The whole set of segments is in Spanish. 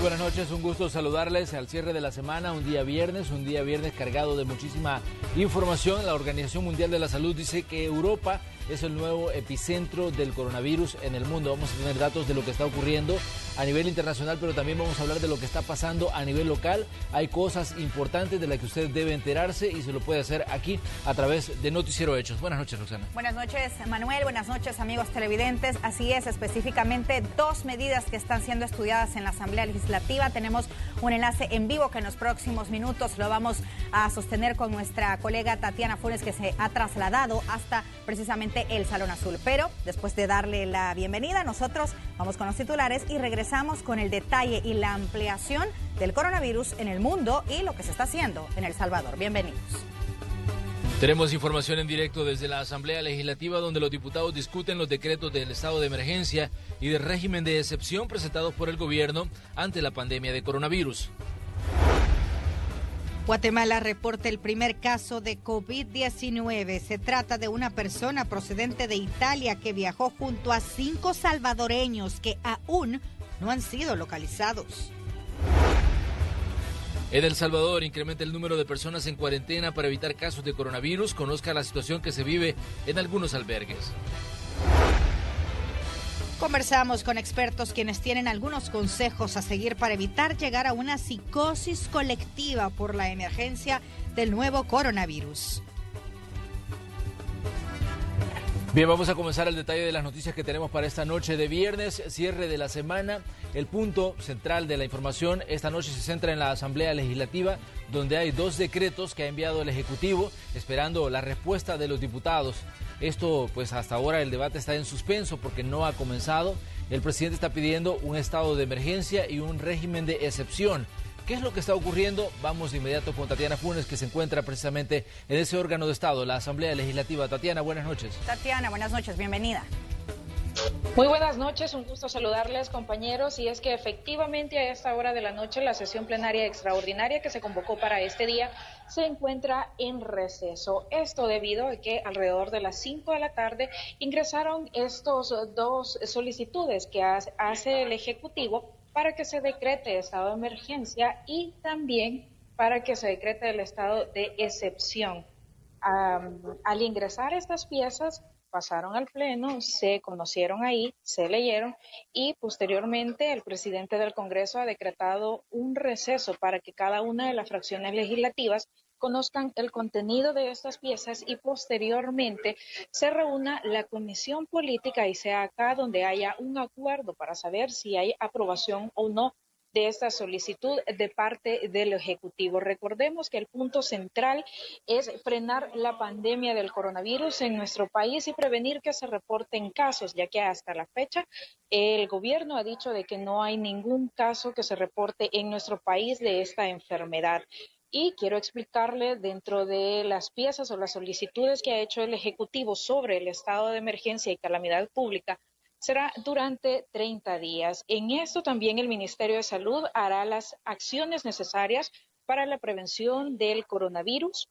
buenas noches, un gusto saludarles al cierre de la semana, un día viernes cargado de muchísima información. La Organización Mundial de la Salud dice que Europa es el nuevo epicentro del coronavirus en el mundo. Vamos a tener datos de lo que está ocurriendo a nivel internacional, pero también vamos a hablar de lo que está pasando a nivel local. Hay cosas importantes de las que usted debe enterarse y se lo puede hacer aquí a través de Noticiero Hechos. Buenas noches, Roxana. Buenas noches, Manuel. Buenas noches, amigos televidentes. Así es, específicamente 2 medidas que están siendo estudiadas en la Asamblea Legislativa. Tenemos un enlace en vivo que en los próximos minutos lo vamos a sostener con nuestra colega Tatiana Funes, que se ha trasladado hasta precisamente el Salón Azul. Pero después de darle la bienvenida, nosotros vamos con los titulares y regresamos con el detalle y la ampliación del coronavirus en el mundo y lo que se está haciendo en El Salvador. Bienvenidos. Tenemos información en directo desde la Asamblea Legislativa, donde los diputados discuten los decretos del estado de emergencia y del régimen de excepción presentados por el gobierno ante la pandemia de coronavirus. Guatemala reporta el primer caso de COVID-19. Se trata de una persona procedente de Italia que viajó junto a 5 salvadoreños que aún no han sido localizados. En El Salvador incrementa el número de personas en cuarentena para evitar casos de coronavirus. Conozca la situación que se vive en algunos albergues. Conversamos con expertos quienes tienen algunos consejos a seguir para evitar llegar a una psicosis colectiva por la emergencia del nuevo coronavirus. Bien, vamos a comenzar el detalle de las noticias que tenemos para esta noche de viernes, cierre de la semana. El punto central de la información esta noche se centra en la Asamblea Legislativa, donde hay 2 decretos que ha enviado el Ejecutivo, esperando la respuesta de los diputados. Esto, pues hasta ahora el debate está en suspenso porque no ha comenzado. El presidente está pidiendo un estado de emergencia y un régimen de excepción. ¿Qué es lo que está ocurriendo? Vamos de inmediato con Tatiana Funes, que se encuentra precisamente en ese órgano de Estado, la Asamblea Legislativa. Tatiana, buenas noches. Tatiana, buenas noches, bienvenida. Muy buenas noches, un gusto saludarles, compañeros, y es que efectivamente a esta hora de la noche la sesión plenaria extraordinaria que se convocó para este día se encuentra en receso. Esto debido a que alrededor de las 5 de la tarde ingresaron estos 2 solicitudes que hace el Ejecutivo para que se decrete estado de emergencia y también para que se decrete el estado de excepción. Al ingresar estas piezas, pasaron al Pleno, se conocieron ahí, se leyeron y posteriormente el presidente del Congreso ha decretado un receso para que cada una de las fracciones legislativas conozcan el contenido de estas piezas y posteriormente se reúna la comisión política y sea acá donde haya un acuerdo para saber si hay aprobación o no de esta solicitud de parte del Ejecutivo. Recordemos que el punto central es frenar la pandemia del coronavirus en nuestro país y prevenir que se reporten casos, ya que hasta la fecha el gobierno ha dicho de que no hay ningún caso que se reporte en nuestro país de esta enfermedad. Y quiero explicarle dentro de las piezas o las solicitudes que ha hecho el Ejecutivo sobre el estado de emergencia y calamidad pública, será durante 30 días. En esto también el Ministerio de Salud hará las acciones necesarias para la prevención del coronavirus.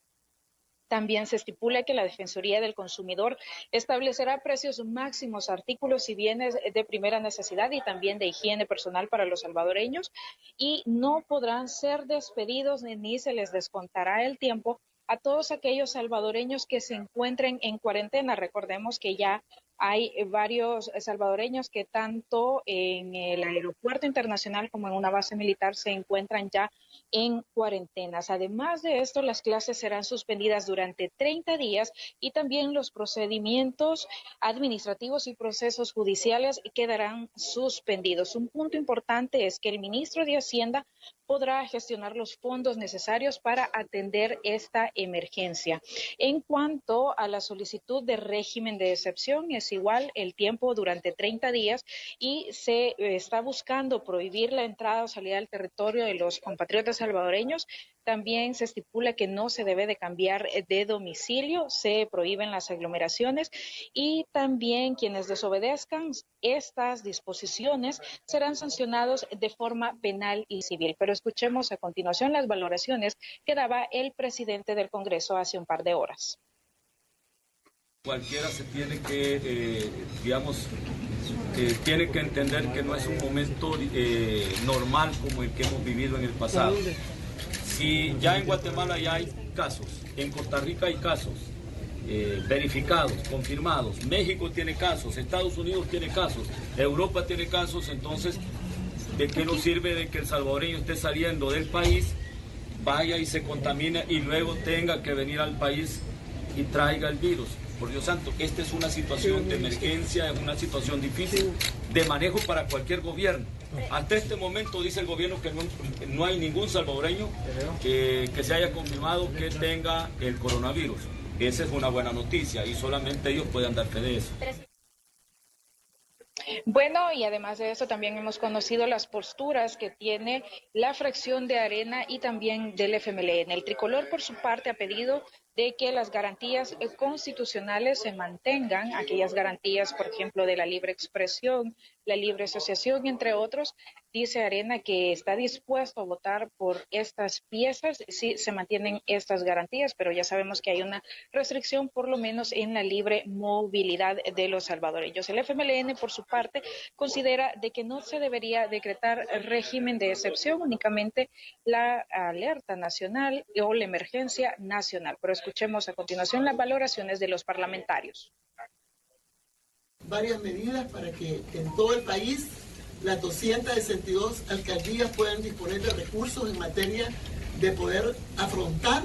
También se estipula que la Defensoría del Consumidor establecerá precios máximos a artículos y bienes de primera necesidad y también de higiene personal para los salvadoreños y no podrán ser despedidos ni se les descontará el tiempo a todos aquellos salvadoreños que se encuentren en cuarentena. Recordemos que ya hay varios salvadoreños que tanto en el aeropuerto internacional como en una base militar se encuentran ya en cuarentenas. Además de esto, las clases serán suspendidas durante 30 días y también los procedimientos administrativos y procesos judiciales quedarán suspendidos. Un punto importante es que el ministro de Hacienda podrá gestionar los fondos necesarios para atender esta emergencia. En cuanto a la solicitud de régimen de excepción, es igual el tiempo durante 30 días y se está buscando prohibir la entrada o salida del territorio de los compatriotas salvadoreños. También se estipula que no se debe de cambiar de domicilio, se prohíben las aglomeraciones y también quienes desobedezcan estas disposiciones serán sancionados de forma penal y civil. Pero escuchemos a continuación las valoraciones que daba el presidente del Congreso hace un par de horas. Cualquiera se tiene que, tiene que entender que no es un momento normal como el que hemos vivido en el pasado. Si ya en Guatemala ya hay casos, en Costa Rica hay casos verificados, confirmados, México tiene casos, Estados Unidos tiene casos, Europa tiene casos, entonces, ¿de qué nos sirve de que el salvadoreño esté saliendo del país, vaya y se contamine y luego tenga que venir al país y traiga el virus? Por Dios santo, esta es una situación de emergencia, es una situación difícil de manejo para cualquier gobierno. Hasta este momento dice el gobierno que no hay ningún salvadoreño que se haya confirmado que tenga el coronavirus. Esa es una buena noticia y solamente ellos pueden dar fe de eso. Bueno, y además de eso también hemos conocido las posturas que tiene la fracción de Arena y también del FMLN. El tricolor, por su parte, ha pedido de que las garantías constitucionales se mantengan, aquellas garantías, por ejemplo, de la libre expresión, la libre asociación, entre otros. Dice Arena que está dispuesto a votar por estas piezas si se mantienen estas garantías, pero ya sabemos que hay una restricción, por lo menos en la libre movilidad de los salvadoreños. El FMLN, por su parte, considera de que no se debería decretar régimen de excepción, únicamente la alerta nacional o la emergencia nacional. Pero escuchemos a continuación las valoraciones de los parlamentarios. Varias medidas para que en todo el país las 262 alcaldías puedan disponer de recursos en materia de poder afrontar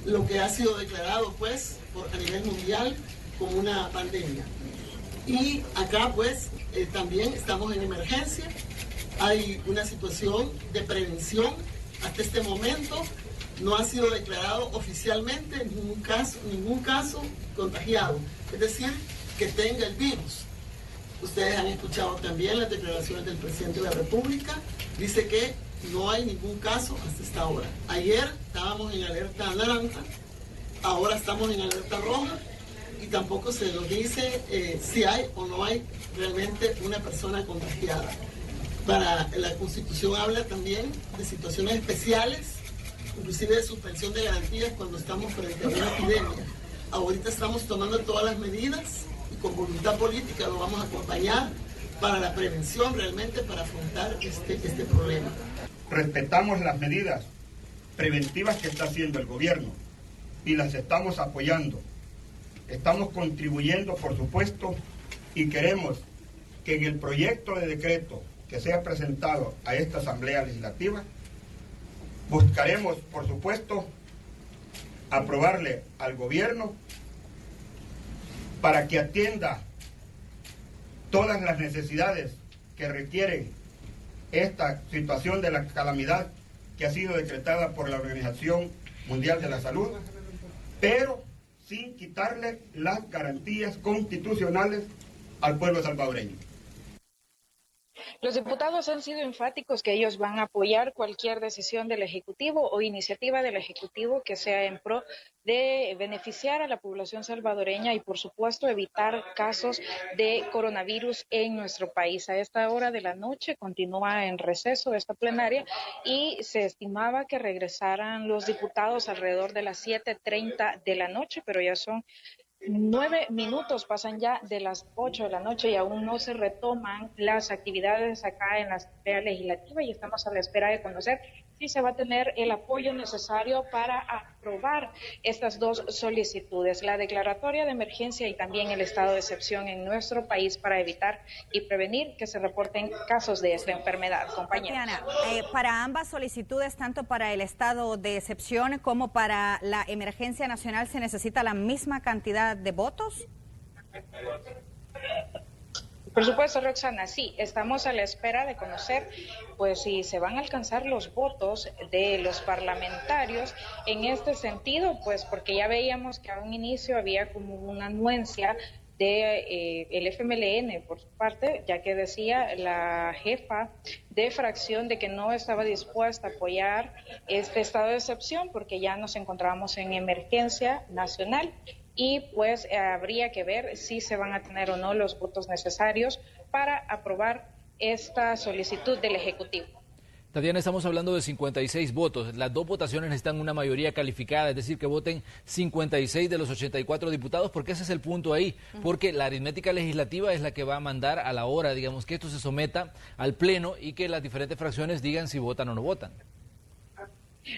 lo que ha sido declarado pues a nivel mundial como una pandemia. Y acá pues también estamos en emergencia, hay una situación de prevención. Hasta este momento no ha sido declarado oficialmente ningún caso contagiado, es decir, que tenga el virus. Ustedes han escuchado también las declaraciones del presidente de la República, dice que no hay ningún caso hasta esta hora. Ayer estábamos en alerta naranja, ahora estamos en alerta roja y tampoco se nos dice si hay o no hay realmente una persona contagiada. La Constitución habla también de situaciones especiales, inclusive de suspensión de garantías cuando estamos frente a una epidemia. Ahorita estamos tomando todas las medidas y con voluntad política lo vamos a acompañar para la prevención, realmente para afrontar este problema. Respetamos las medidas preventivas que está haciendo el gobierno y las estamos apoyando. Estamos contribuyendo, por supuesto, y queremos que en el proyecto de decreto que sea presentado a esta Asamblea Legislativa, buscaremos, por supuesto, aprobarle al gobierno para que atienda todas las necesidades que requieren esta situación de la calamidad que ha sido decretada por la Organización Mundial de la Salud, pero sin quitarle las garantías constitucionales al pueblo salvadoreño. Los diputados han sido enfáticos que ellos van a apoyar cualquier decisión del Ejecutivo o iniciativa del Ejecutivo que sea en pro de beneficiar a la población salvadoreña y, por supuesto, evitar casos de coronavirus en nuestro país. A esta hora de la noche continúa en receso esta plenaria y se estimaba que regresaran los diputados alrededor de las 7:30 de la noche, pero ya son 9 minutos, pasan ya de las 8 de la noche y aún no se retoman las actividades acá en la Asamblea Legislativa y estamos a la espera de conocer si se va a tener el apoyo necesario para aprobar estas dos solicitudes, la declaratoria de emergencia y también el estado de excepción en nuestro país para evitar y prevenir que se reporten casos de esta enfermedad. Compañeros. Tatiana, para ambas solicitudes, tanto para el estado de excepción como para la emergencia nacional, ¿se necesita la misma cantidad de votos? Por supuesto, Roxana, sí, estamos a la espera de conocer pues si se van a alcanzar los votos de los parlamentarios en este sentido, pues porque ya veíamos que a un inicio había como una anuencia de el FMLN por su parte, ya que decía la jefa de fracción de que no estaba dispuesta a apoyar este estado de excepción porque ya nos encontrábamos en emergencia nacional. Y pues habría que ver si se van a tener o no los votos necesarios para aprobar esta solicitud del Ejecutivo. Tatiana, estamos hablando de 56 votos. Las dos votaciones necesitan una mayoría calificada, es decir, que voten 56 de los 84 diputados, porque ese es el punto ahí. Porque la aritmética legislativa es la que va a mandar a la hora, digamos, que esto se someta al Pleno y que las diferentes fracciones digan si votan o no votan.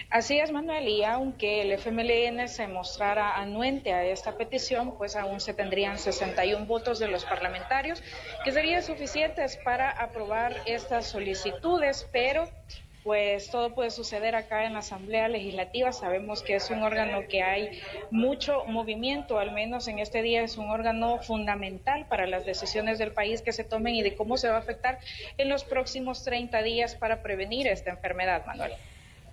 Así es, Manuel, y aunque el FMLN se mostrara anuente a esta petición, pues aún se tendrían 61 votos de los parlamentarios, que serían suficientes para aprobar estas solicitudes, pero pues todo puede suceder acá en la Asamblea Legislativa. Sabemos que es un órgano que hay mucho movimiento, al menos en este día es un órgano fundamental para las decisiones del país que se tomen y de cómo se va a afectar en los próximos 30 días para prevenir esta enfermedad, Manuel.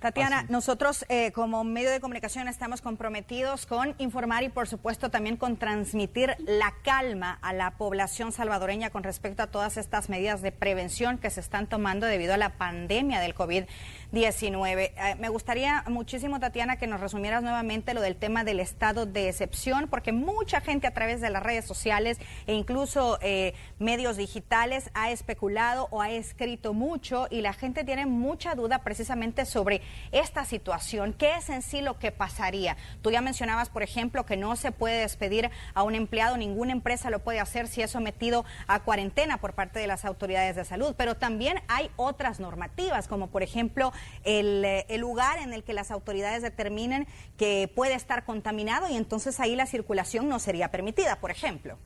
Tatiana, nosotros como medio de comunicación estamos comprometidos con informar y por supuesto también con transmitir la calma a la población salvadoreña con respecto a todas estas medidas de prevención que se están tomando debido a la pandemia del COVID-19. Me gustaría muchísimo, Tatiana, que nos resumieras nuevamente lo del tema del estado de excepción, porque mucha gente a través de las redes sociales e incluso medios digitales ha especulado o ha escrito mucho y la gente tiene mucha duda precisamente sobre esta situación. ¿Qué es en sí lo que pasaría? Tú ya mencionabas, por ejemplo, que no se puede despedir a un empleado, ninguna empresa lo puede hacer si es sometido a cuarentena por parte de las autoridades de salud, pero también hay otras normativas, como por ejemplo el lugar en el que las autoridades determinen que puede estar contaminado y entonces ahí la circulación no sería permitida, por ejemplo.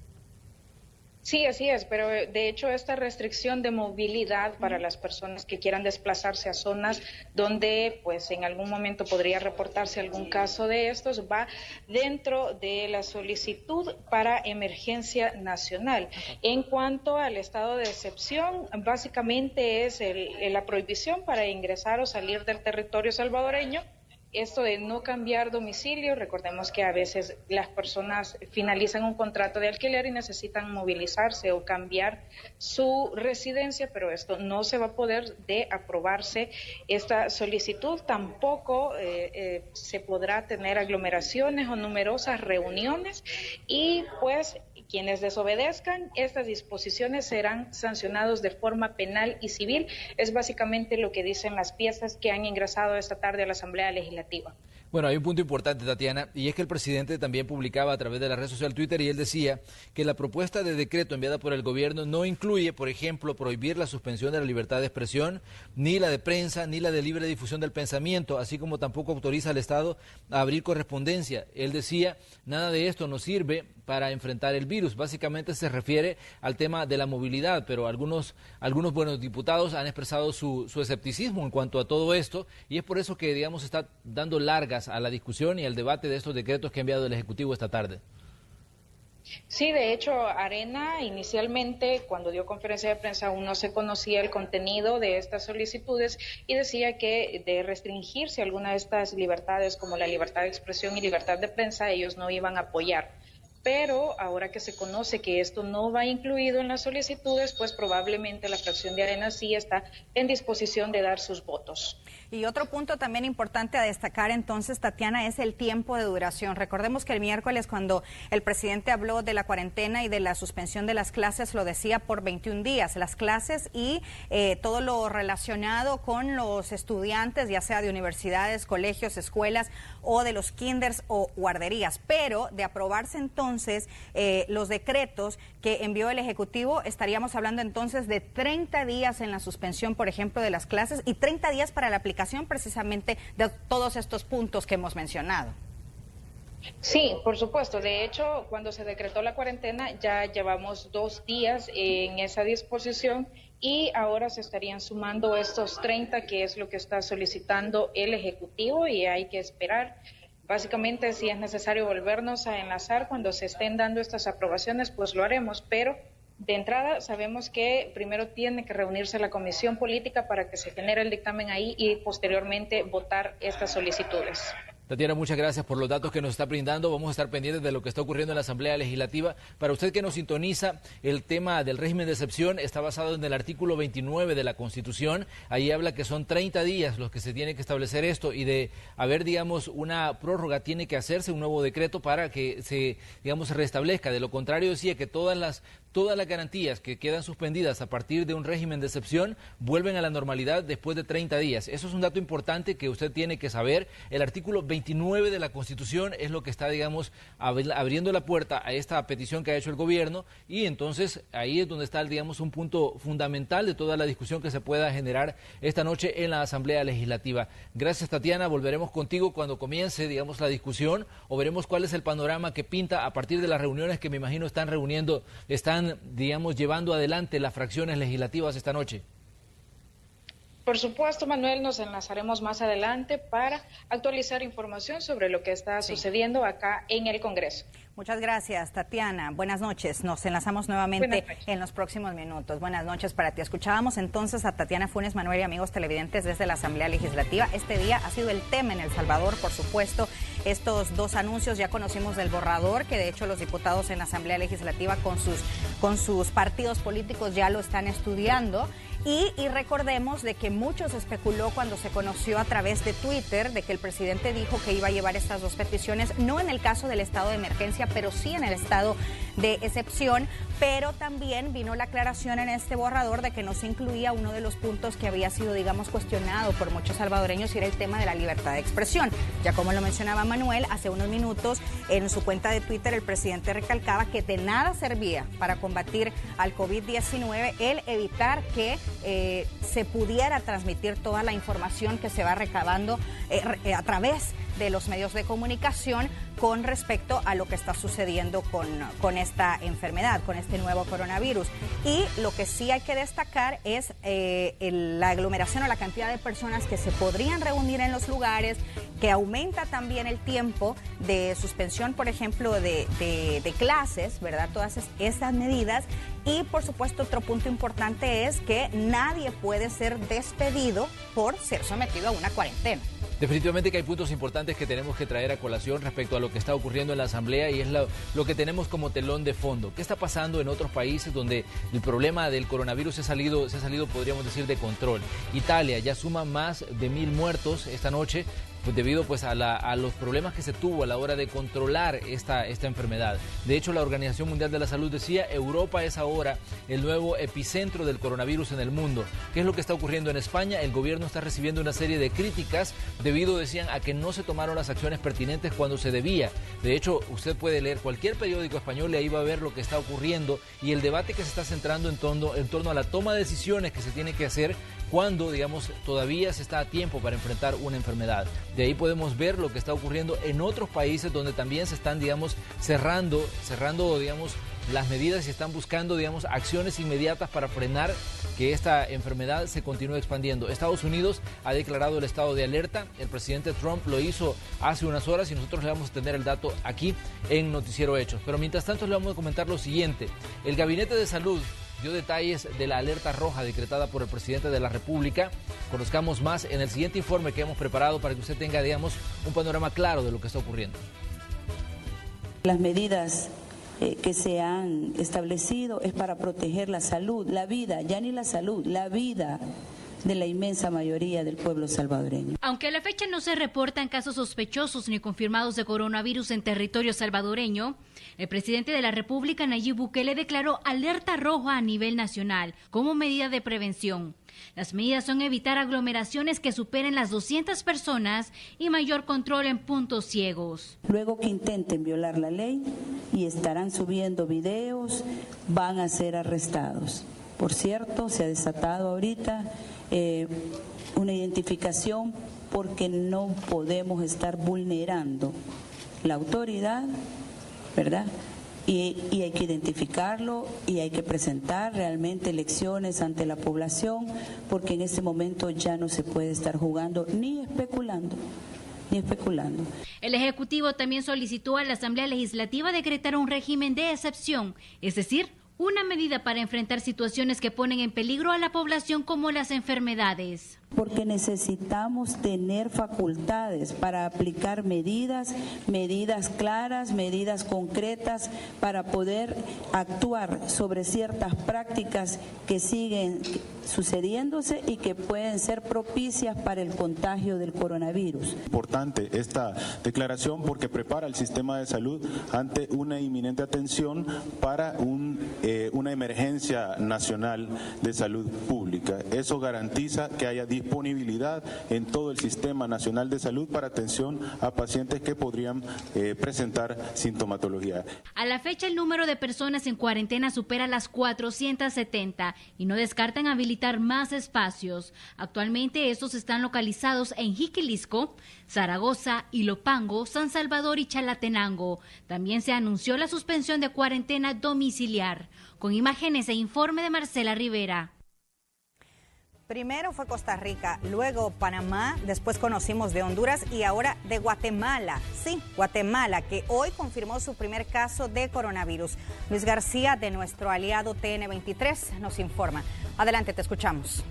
Sí, así es, pero de hecho esta restricción de movilidad para las personas que quieran desplazarse a zonas donde pues en algún momento podría reportarse algún caso de estos va dentro de la solicitud para emergencia nacional. En cuanto al estado de excepción, básicamente es la prohibición para ingresar o salir del territorio salvadoreño. Esto de no cambiar domicilio, recordemos que a veces las personas finalizan un contrato de alquiler y necesitan movilizarse o cambiar su residencia, pero esto no se va a poder de aprobarse esta solicitud. Tampoco se podrá tener aglomeraciones o numerosas reuniones y pues quienes desobedezcan estas disposiciones serán sancionados de forma penal y civil. Es básicamente lo que dicen las piezas que han ingresado esta tarde a la Asamblea Legislativa. Bueno, hay un punto importante, Tatiana, y es que el presidente también publicaba a través de la red social Twitter y él decía que la propuesta de decreto enviada por el gobierno no incluye, por ejemplo, prohibir la suspensión de la libertad de expresión, ni la de prensa, ni la de libre difusión del pensamiento, así como tampoco autoriza al Estado a abrir correspondencia. Él decía, nada de esto nos sirve para enfrentar el virus. Básicamente se refiere al tema de la movilidad, pero algunos buenos diputados han expresado su escepticismo en cuanto a todo esto y es por eso que, digamos, está dando largas a la discusión y al debate de estos decretos que ha enviado el Ejecutivo esta tarde. Sí, de hecho, Arena inicialmente, cuando dio conferencia de prensa, aún no se conocía el contenido de estas solicitudes y decía que de restringirse alguna de estas libertades, como la libertad de expresión y libertad de prensa, ellos no iban a apoyar. Pero ahora que se conoce que esto no va incluido en las solicitudes, pues probablemente la fracción de Arena sí está en disposición de dar sus votos. Y otro punto también importante a destacar entonces, Tatiana, es el tiempo de duración. Recordemos que el miércoles cuando el presidente habló de la cuarentena y de la suspensión de las clases, lo decía por 21 días, las clases y todo lo relacionado con los estudiantes, ya sea de universidades, colegios, escuelas o de los kinders o guarderías. Pero de aprobarse entonces los decretos que envió el Ejecutivo, estaríamos hablando entonces de 30 días en la suspensión, por ejemplo, de las clases y 30 días para la aplicación precisamente de todos estos puntos que hemos mencionado. Sí, por supuesto. De hecho, cuando se decretó la cuarentena ya llevamos 2 días en esa disposición y ahora se estarían sumando estos 30, que es lo que está solicitando el Ejecutivo y hay que esperar. Básicamente, si es necesario volvernos a enlazar cuando se estén dando estas aprobaciones, pues lo haremos, pero de entrada sabemos que primero tiene que reunirse la comisión política para que se genere el dictamen ahí y posteriormente votar estas solicitudes. Tatiana, muchas gracias por los datos que nos está brindando. Vamos a estar pendientes de lo que está ocurriendo en la Asamblea Legislativa. Para usted que nos sintoniza, el tema del régimen de excepción está basado en el artículo 29 de la Constitución. Ahí habla que son 30 días los que se tiene que establecer esto y de haber, digamos, una prórroga tiene que hacerse un nuevo decreto para que se, digamos, se restablezca. De lo contrario, decía que todas las todas las garantías que quedan suspendidas a partir de un régimen de excepción vuelven a la normalidad después de 30 días. Eso es un dato importante que usted tiene que saber. El artículo 29 de la Constitución es lo que está, digamos, abriendo la puerta a esta petición que ha hecho el gobierno, y entonces ahí es donde está, digamos, un punto fundamental de toda la discusión que se pueda generar esta noche en la Asamblea Legislativa. Gracias, Tatiana. Volveremos contigo cuando comience, digamos, la discusión, o veremos cuál es el panorama que pinta a partir de las reuniones que me imagino están, digamos, llevando adelante las fracciones legislativas esta noche. Por supuesto, Manuel, nos enlazaremos más adelante para actualizar información sobre lo que está sucediendo acá en el Congreso. Muchas gracias, Tatiana. Buenas noches. Nos enlazamos nuevamente en los próximos minutos. Buenas noches para ti. Escuchábamos entonces a Tatiana Funes Manuel y amigos televidentes desde la Asamblea Legislativa. Este día ha sido el tema en El Salvador, por supuesto. Estos dos anuncios ya conocimos del borrador, que de hecho los diputados en la Asamblea Legislativa con sus partidos políticos ya lo están estudiando. Y recordemos de que muchos especuló cuando se conoció a través de Twitter de que el presidente dijo que iba a llevar estas dos peticiones, no en el caso del estado de emergencia, pero sí en el estado de excepción, pero también vino la aclaración en este borrador de que no se incluía uno de los puntos que había sido, digamos, cuestionado por muchos salvadoreños, y era el tema de la libertad de expresión. Ya como lo mencionaba Manuel, hace unos minutos en su cuenta de Twitter el presidente recalcaba que de nada servía para combatir al COVID-19 el evitar que se pudiera transmitir toda la información que se va recabando a través de los medios de comunicación con respecto a lo que está sucediendo con esta enfermedad, con este nuevo coronavirus. Y lo que sí hay que destacar es la aglomeración o la cantidad de personas que se podrían reunir en los lugares, que aumenta también el tiempo de suspensión, por ejemplo, de clases, ¿verdad? Todas esas medidas. Y, por supuesto, otro punto importante es que nadie puede ser despedido por ser sometido a una cuarentena. Definitivamente que hay puntos importantes que tenemos que traer a colación respecto a lo que está ocurriendo en la Asamblea, y es lo que tenemos como telón de fondo. ¿Qué está pasando en otros países donde el problema del coronavirus se ha salido, podríamos decir, de control? Italia ya suma más de 1.000 muertos esta noche, pues debido a los problemas que se tuvo a la hora de controlar esta enfermedad. De hecho, la Organización Mundial de la Salud decía, Europa es ahora el nuevo epicentro del coronavirus en el mundo. ¿Qué es lo que está ocurriendo en España? El gobierno está recibiendo una serie de críticas debido, decían, a que no se tomaron las acciones pertinentes cuando se debía. De hecho, usted puede leer cualquier periódico español y ahí va a ver lo que está ocurriendo y el debate que se está centrando en torno a la toma de decisiones que se tiene que hacer cuando, digamos, todavía se está a tiempo para enfrentar una enfermedad. De ahí podemos ver lo que está ocurriendo en otros países donde también se están, digamos, cerrando, digamos, las medidas y están buscando, digamos, acciones inmediatas para frenar que esta enfermedad se continúe expandiendo. Estados Unidos ha declarado el estado de alerta. El presidente Trump lo hizo hace unas horas y nosotros le vamos a tener el dato aquí en Noticiero Hechos. Pero mientras tanto le vamos a comentar lo siguiente. El Gabinete de Salud dio detalles de la alerta roja decretada por el presidente de la República. Conozcamos más en el siguiente informe que hemos preparado para que usted tenga, digamos, un panorama claro de lo que está ocurriendo. Las medidas que se han establecido es para proteger la salud, la vida, ya ni la salud, la vida de la inmensa mayoría del pueblo salvadoreño. Aunque a la fecha no se reportan casos sospechosos ni confirmados de coronavirus en territorio salvadoreño, el presidente de la República, Nayib Bukele, declaró alerta roja a nivel nacional como medida de prevención. Las medidas son evitar aglomeraciones que superen las 200 personas y mayor control en puntos ciegos. Luego que intenten violar la ley y estarán subiendo videos, van a ser arrestados. Por cierto, se ha desatado ahorita una identificación porque no podemos estar vulnerando la autoridad, ¿verdad? Y hay que identificarlo y hay que presentar realmente elecciones ante la población, porque en este momento ya no se puede estar jugando ni especulando. El Ejecutivo también solicitó a la Asamblea Legislativa decretar un régimen de excepción, es decir, una medida para enfrentar situaciones que ponen en peligro a la población como las enfermedades. Porque necesitamos tener facultades para aplicar medidas claras, medidas concretas, para poder actuar sobre ciertas prácticas que siguen sucediéndose y que pueden ser propicias para el contagio del coronavirus. Importante esta declaración porque prepara el sistema de salud ante una inminente atención para una una emergencia nacional de salud pública. Eso garantiza que haya disponibilidad en todo el sistema nacional de salud para atención a pacientes que podrían presentar sintomatología. A la fecha, el número de personas en cuarentena supera las 470 y no descartan habilitar más espacios. Actualmente estos están localizados en Jiquilisco, Zaragoza, Ilopango, San Salvador y Chalatenango. También se anunció la suspensión de cuarentena domiciliar. Con imágenes e informe de Marcela Rivera. Primero fue Costa Rica, luego Panamá, después conocimos de Honduras y ahora de Guatemala. Sí, Guatemala, que hoy confirmó su primer caso de coronavirus. Luis García, de nuestro aliado TN23, nos informa. Adelante, te escuchamos.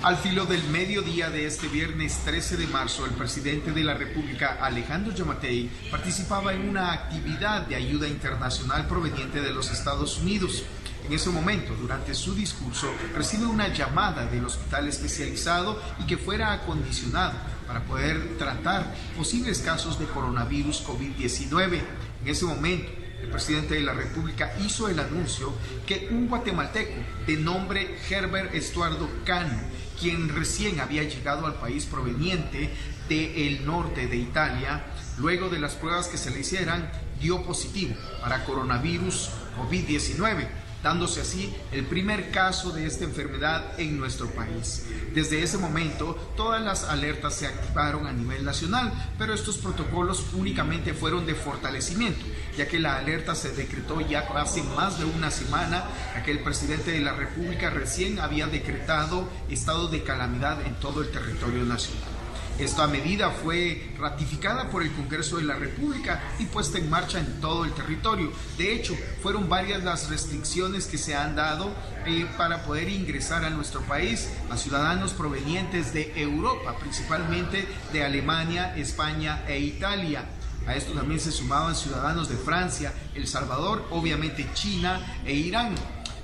Al filo del mediodía de este viernes 13 de marzo, el presidente de la República, Alejandro Yamatei, participaba en una actividad de ayuda internacional proveniente de los Estados Unidos. En ese momento, durante su discurso, recibe una llamada del hospital especializado y que fuera acondicionado para poder tratar posibles casos de coronavirus COVID-19. En ese momento, el presidente de la República hizo el anuncio que un guatemalteco de nombre Herbert Estuardo Cano, quien recién había llegado al país proveniente del norte de Italia, luego de las pruebas que se le hicieran, dio positivo para coronavirus COVID-19, dándose así el primer caso de esta enfermedad en nuestro país. Desde ese momento, todas las alertas se activaron a nivel nacional, pero estos protocolos únicamente fueron de fortalecimiento, ya que la alerta se decretó ya hace más de una semana, ya que el presidente de la República recién había decretado estado de calamidad en todo el territorio nacional. Esta medida fue ratificada por el Congreso de la República y puesta en marcha en todo el territorio. De hecho, fueron varias las restricciones que se han dado para poder ingresar a nuestro país a ciudadanos provenientes de Europa, principalmente de Alemania, España e Italia. A esto también se sumaban ciudadanos de Francia, El Salvador, obviamente China e Irán.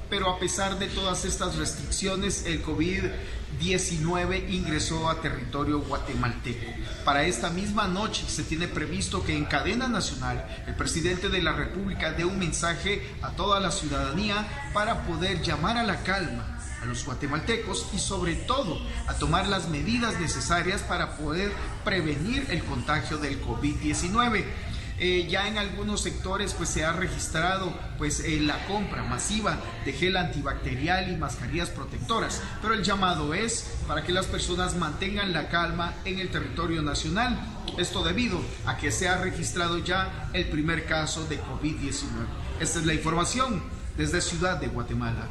Pero a pesar de todas estas restricciones, el COVID-19 ingresó a territorio guatemalteco. Para esta misma noche se tiene previsto que en cadena nacional el presidente de la República dé un mensaje a toda la ciudadanía para poder llamar a la calma a los guatemaltecos y sobre todo a tomar las medidas necesarias para poder prevenir el contagio del COVID-19. Ya en algunos sectores pues se ha registrado la compra masiva de gel antibacterial y mascarillas protectoras, pero el llamado es para que las personas mantengan la calma en el territorio nacional. Esto debido a que se ha registrado ya el primer caso de COVID-19. Esta es la información desde Ciudad de Guatemala.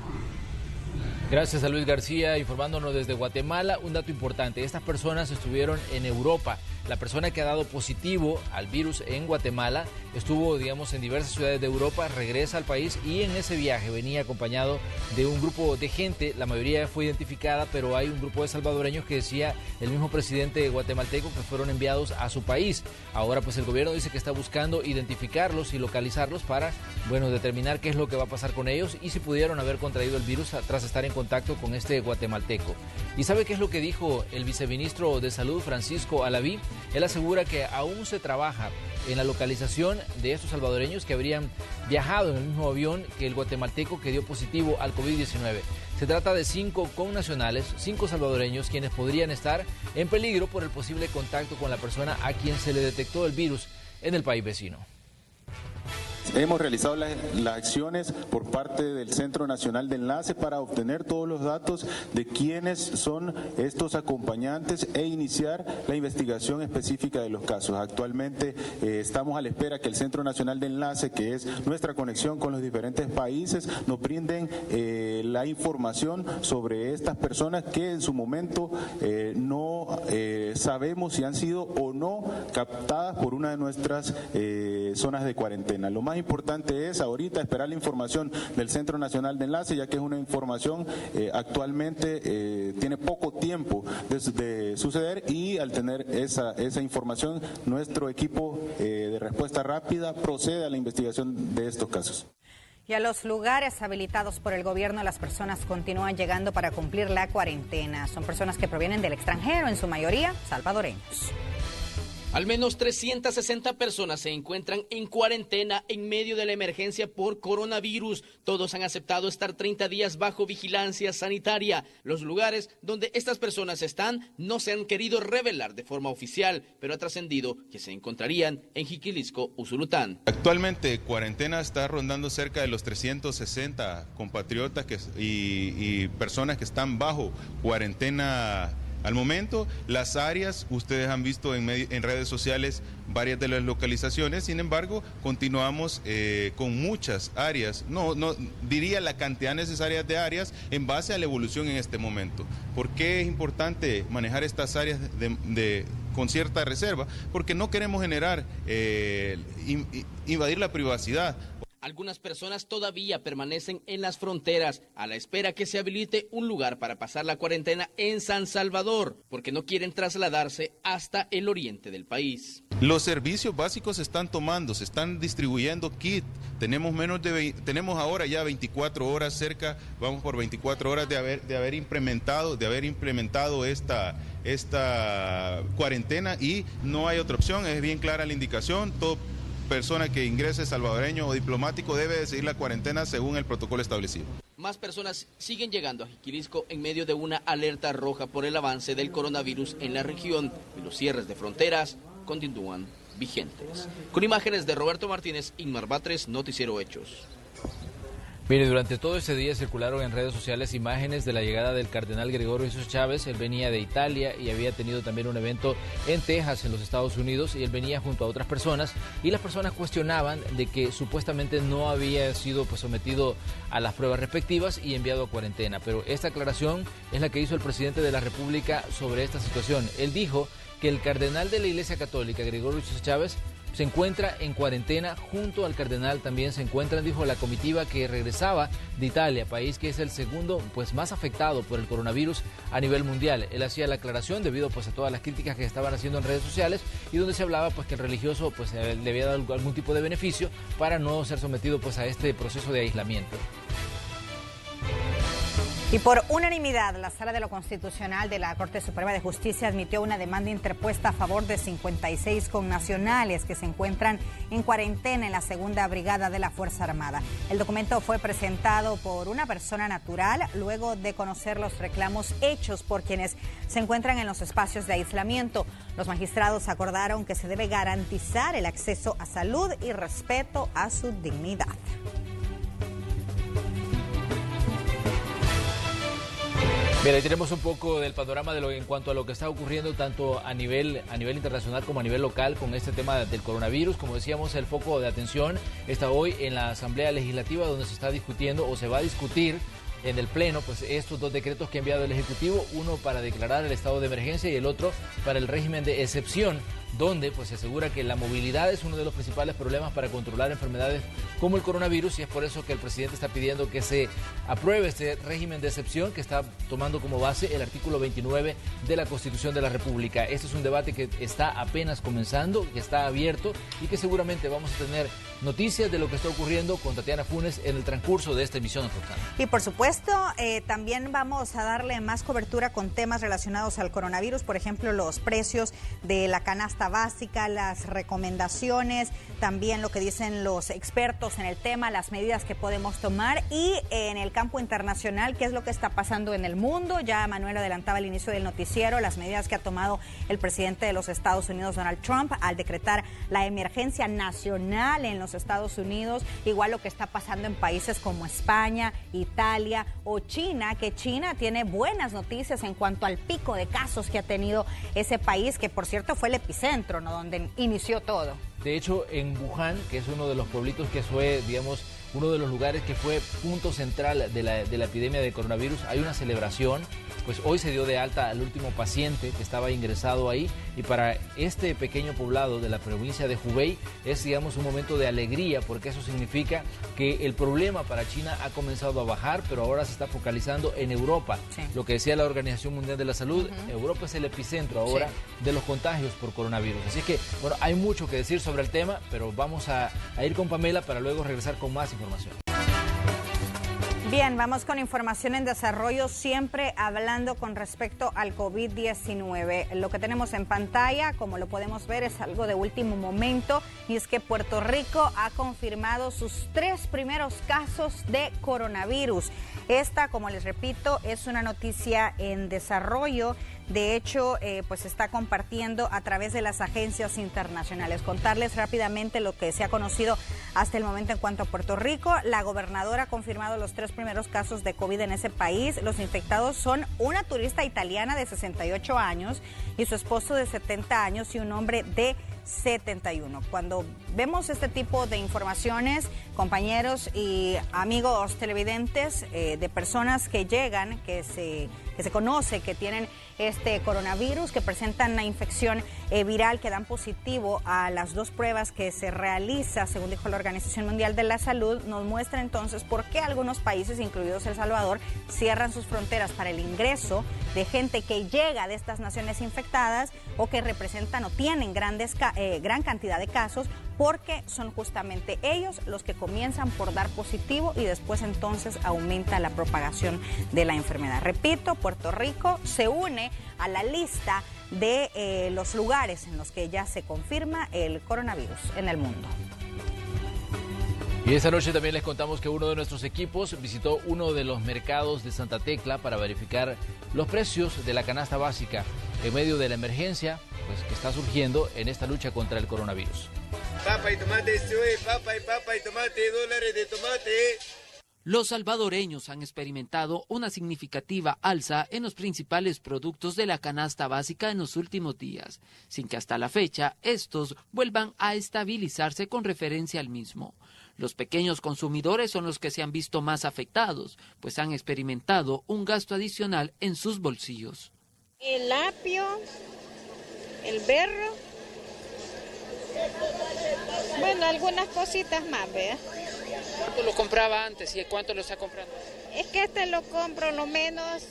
Gracias a Luis García informándonos desde Guatemala. Un dato importante, estas personas estuvieron en Europa. La persona que ha dado positivo al virus en Guatemala estuvo, digamos, en diversas ciudades de Europa, regresa al país y en ese viaje venía acompañado de un grupo de gente. La mayoría fue identificada, pero hay un grupo de salvadoreños que decía el mismo presidente guatemalteco que fueron enviados a su país. Ahora pues el gobierno dice que está buscando identificarlos y localizarlos para, determinar qué es lo que va a pasar con ellos y si pudieron haber contraído el virus tras estar en contacto con este guatemalteco. ¿Y sabe qué es lo que dijo el viceministro de Salud, Francisco Alaví? Él asegura que aún se trabaja en la localización de estos salvadoreños que habrían viajado en el mismo avión que el guatemalteco que dio positivo al COVID-19. Se trata de 5 connacionales, 5 salvadoreños, quienes podrían estar en peligro por el posible contacto con la persona a quien se le detectó el virus en el país vecino. Hemos realizado las acciones por parte del Centro Nacional de Enlace para obtener todos los datos de quiénes son estos acompañantes e iniciar la investigación específica de los casos. Actualmente estamos a la espera que el Centro Nacional de Enlace, que es nuestra conexión con los diferentes países, nos brinden la información sobre estas personas que en su momento no sabemos si han sido o no captadas por una de nuestras zonas de cuarentena. Lo más importante es ahorita esperar la información del Centro Nacional de Enlace, ya que es una información actualmente tiene poco tiempo de suceder, y al tener esa información nuestro equipo de respuesta rápida procede a la investigación de estos casos. Y a los lugares habilitados por el gobierno las personas continúan llegando para cumplir la cuarentena. Son personas que provienen del extranjero, en su mayoría salvadoreños. Al menos 360 personas se encuentran en cuarentena en medio de la emergencia por coronavirus. Todos han aceptado estar 30 días bajo vigilancia sanitaria. Los lugares donde estas personas están no se han querido revelar de forma oficial, pero ha trascendido que se encontrarían en Jiquilisco, Usulután. Actualmente cuarentena está rondando cerca de los 360 compatriotas y personas que están bajo cuarentena. Al momento, las áreas, ustedes han visto en redes sociales varias de las localizaciones, sin embargo, continuamos con muchas áreas, no diría la cantidad necesaria de áreas en base a la evolución en este momento. ¿Por qué es importante manejar estas áreas con cierta reserva? Porque no queremos generar, invadir la privacidad. Algunas personas todavía permanecen en las fronteras a la espera que se habilite un lugar para pasar la cuarentena en San Salvador, porque no quieren trasladarse hasta el oriente del país. Los servicios básicos se están tomando, se están distribuyendo kit. Tenemos ahora ya 24 horas cerca, vamos por 24 horas de haber implementado esta cuarentena y no hay otra opción, es bien clara la indicación. Todo persona que ingrese salvadoreño o diplomático debe de seguir la cuarentena según el protocolo establecido. Más personas siguen llegando a Jiquilisco en medio de una alerta roja por el avance del coronavirus en la región y los cierres de fronteras continúan vigentes. Con imágenes de Roberto Martínez, Inmar Batres, Noticiero Hechos. Mire, durante todo este día circularon en redes sociales imágenes de la llegada del cardenal Gregorio Jesús Chávez. Él venía de Italia y había tenido también un evento en Texas, en los Estados Unidos, y él venía junto a otras personas, y las personas cuestionaban de que supuestamente no había sido sometido a las pruebas respectivas y enviado a cuarentena. Pero esta aclaración es la que hizo el presidente de la República sobre esta situación. Él dijo que el cardenal de la Iglesia Católica, Gregorio Jesús Chávez, se encuentra en cuarentena. Junto al cardenal también se encuentran, dijo, la comitiva que regresaba de Italia, país que es el segundo más afectado por el coronavirus a nivel mundial. Él hacía la aclaración debido a todas las críticas que estaban haciendo en redes sociales y donde se hablaba que el religioso le había dado algún tipo de beneficio para no ser sometido a este proceso de aislamiento. Y por unanimidad, la Sala de lo Constitucional de la Corte Suprema de Justicia admitió una demanda interpuesta a favor de 56 connacionales que se encuentran en cuarentena en la Segunda Brigada de la Fuerza Armada. El documento fue presentado por una persona natural luego de conocer los reclamos hechos por quienes se encuentran en los espacios de aislamiento. Los magistrados acordaron que se debe garantizar el acceso a salud y respeto a su dignidad. Bien, ahí tenemos un poco del panorama en cuanto a lo que está ocurriendo tanto a nivel internacional como a nivel local con este tema del coronavirus. Como decíamos, el foco de atención está hoy en la Asamblea Legislativa, donde se está discutiendo o se va a discutir en el Pleno estos dos decretos que ha enviado el Ejecutivo, uno para declarar el estado de emergencia y el otro para el régimen de excepción, donde se asegura que la movilidad es uno de los principales problemas para controlar enfermedades como el coronavirus, y es por eso que el presidente está pidiendo que se apruebe este régimen de excepción que está tomando como base el artículo 29 de la Constitución de la República. Este es un debate que está apenas comenzando, que está abierto y que seguramente vamos a tener noticias de lo que está ocurriendo con Tatiana Funes en el transcurso de esta emisión. Y por supuesto, también vamos a darle más cobertura con temas relacionados al coronavirus, por ejemplo, los precios de la canasta básica, las recomendaciones, también lo que dicen los expertos en el tema, las medidas que podemos tomar, y en el campo internacional, qué es lo que está pasando en el mundo. Ya Manuel adelantaba al inicio del noticiero las medidas que ha tomado el presidente de los Estados Unidos, Donald Trump, al decretar la emergencia nacional en los Estados Unidos, igual lo que está pasando en países como España, Italia o China, que China tiene buenas noticias en cuanto al pico de casos que ha tenido ese país, que por cierto fue el epicentro, ¿no?, donde inició todo. De hecho, en Wuhan, que es uno de los pueblitos que fue, uno de los lugares que fue punto central de la epidemia de coronavirus, hay una celebración. Pues hoy se dio de alta al último paciente que estaba ingresado ahí, y para este pequeño poblado de la provincia de Hubei es, un momento de alegría, porque eso significa que el problema para China ha comenzado a bajar, pero ahora se está focalizando en Europa. Sí. Lo que decía la Organización Mundial de la Salud, Europa es el epicentro ahora de los contagios por coronavirus. Así que, hay mucho que decir sobre el tema, pero vamos a ir con Pamela para luego regresar con más información. Bien, vamos con información en desarrollo, siempre hablando con respecto al COVID-19. Lo que tenemos en pantalla, como lo podemos ver, es algo de último momento, y es que Puerto Rico ha confirmado sus 3 primeros casos de coronavirus. Esta, como les repito, es una noticia en desarrollo. De hecho, pues se está compartiendo a través de las agencias internacionales. Contarles rápidamente lo que se ha conocido hasta el momento en cuanto a Puerto Rico. La gobernadora ha confirmado los 3 primeros casos de COVID en ese país. Los infectados son una turista italiana de 68 años y su esposo de 70 años y un hombre de 71. Cuando vemos este tipo de informaciones, compañeros y amigos televidentes, de personas que llegan, que se conoce que tienen este coronavirus, que presentan la infección viral, que dan positivo a las 2 pruebas que se realiza, según dijo la Organización Mundial de la Salud, nos muestra entonces por qué algunos países, incluidos El Salvador, cierran sus fronteras para el ingreso de gente que llega de estas naciones infectadas o que representan o tienen gran cantidad de casos, porque son justamente ellos los que comienzan por dar positivo y después entonces aumenta la propagación de la enfermedad. Repito, Puerto Rico se une a la lista de los lugares en los que ya se confirma el coronavirus en el mundo. Y esta noche también les contamos que uno de nuestros equipos visitó uno de los mercados de Santa Tecla para verificar los precios de la canasta básica en medio de la emergencia pues, que está surgiendo en esta lucha contra el coronavirus. Papa y tomate, papa y tomate, dólares de tomate. Los salvadoreños han experimentado una significativa alza en los principales productos de la canasta básica en los últimos días, sin que hasta la fecha estos vuelvan a estabilizarse con referencia al mismo. Los pequeños consumidores son los que se han visto más afectados, pues han experimentado un gasto adicional en sus bolsillos. El apio, el berro, bueno, algunas cositas más, ¿verdad? ¿Cuánto lo compraba antes y cuánto lo está comprando? Es que este lo compro lo menos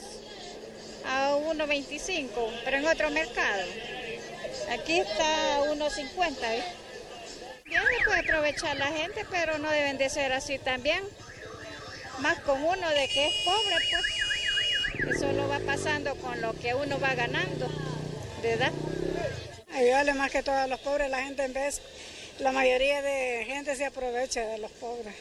a 1.25, pero en otro mercado. Aquí está a 1.50, ¿eh? Bien, se puede aprovechar la gente, pero no deben de ser así también. Más con uno de que es pobre, pues. Eso lo va pasando con lo que uno va ganando, ¿verdad? Ayudarle más que todo a los pobres, la gente la mayoría de gente se aprovecha de los pobres.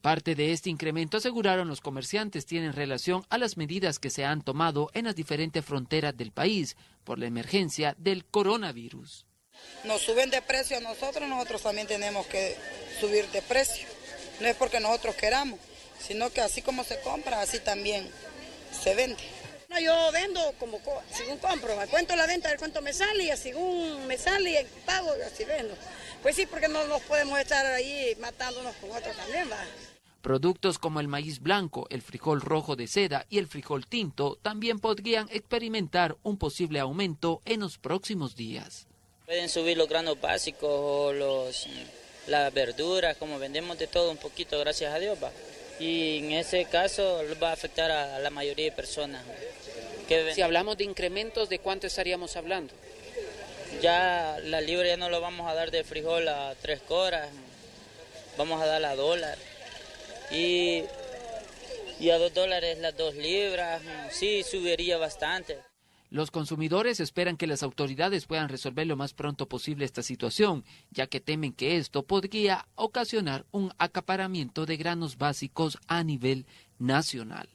Parte de este incremento, aseguraron los comerciantes, tienen relación a las medidas que se han tomado en las diferentes fronteras del país por la emergencia del coronavirus. Nos suben de precio a nosotros también tenemos que subir de precio. No es porque nosotros queramos, sino que así como se compra, así también se vende. No, yo vendo como según compro, cuento la venta, de cuánto me sale y según me sale y pago, así vendo. Pues sí, porque no nos podemos estar ahí matándonos con otros también, va. Productos como el maíz blanco, el frijol rojo de seda y el frijol tinto también podrían experimentar un posible aumento en los próximos días. Pueden subir los granos básicos o las verduras, como vendemos de todo un poquito, gracias a Dios, va. Y en ese caso va a afectar a la mayoría de personas. Si hablamos de incrementos, ¿de cuánto estaríamos hablando? Ya la libra ya no lo vamos a dar de frijol a 3 coras, vamos a dar a $1. Y a $2 las 2 libras, sí subiría bastante. Los consumidores esperan que las autoridades puedan resolver lo más pronto posible esta situación, ya que temen que esto podría ocasionar un acaparamiento de granos básicos a nivel nacional.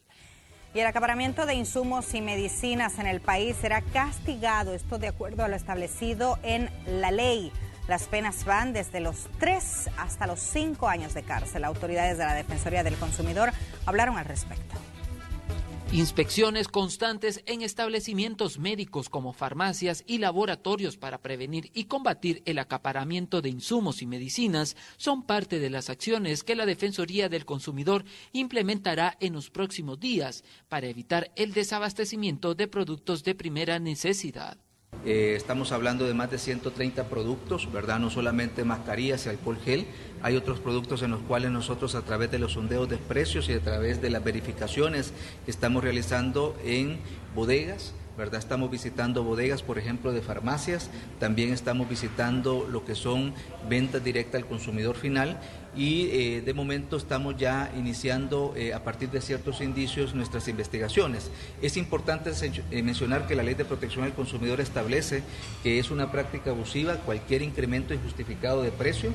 Y el acaparamiento de insumos y medicinas en el país será castigado, esto de acuerdo a lo establecido en la ley. Las penas van desde los 3 hasta los 5 años de cárcel. Autoridades de la Defensoría del Consumidor hablaron al respecto. Inspecciones constantes en establecimientos médicos como farmacias y laboratorios para prevenir y combatir el acaparamiento de insumos y medicinas son parte de las acciones que la Defensoría del Consumidor implementará en los próximos días para evitar el desabastecimiento de productos de primera necesidad. Estamos hablando de más de 130 productos, ¿verdad? No solamente mascarillas y alcohol gel, hay otros productos en los cuales nosotros a través de los sondeos de precios y a través de las verificaciones que estamos realizando en bodegas, ¿verdad? Estamos visitando bodegas, por ejemplo, de farmacias, también estamos visitando lo que son ventas directas al consumidor final y de momento estamos ya iniciando a partir de ciertos indicios nuestras investigaciones. Es importante mencionar que la Ley de Protección al Consumidor establece que es una práctica abusiva cualquier incremento injustificado de precio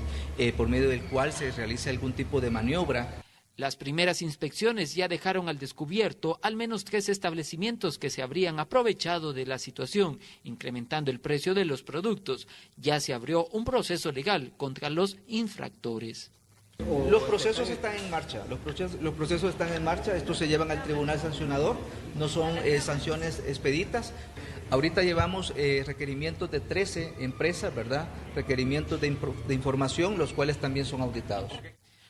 por medio del cual se realice algún tipo de maniobra. Las primeras inspecciones ya dejaron al descubierto al menos 3 establecimientos que se habrían aprovechado de la situación, incrementando el precio de los productos. Ya se abrió un proceso legal contra los infractores. Los procesos están en marcha, los procesos están en marcha, estos se llevan al tribunal sancionador, no son sanciones expeditas. Ahorita llevamos requerimientos de 13 empresas, ¿verdad? Requerimientos de información, los cuales también son auditados.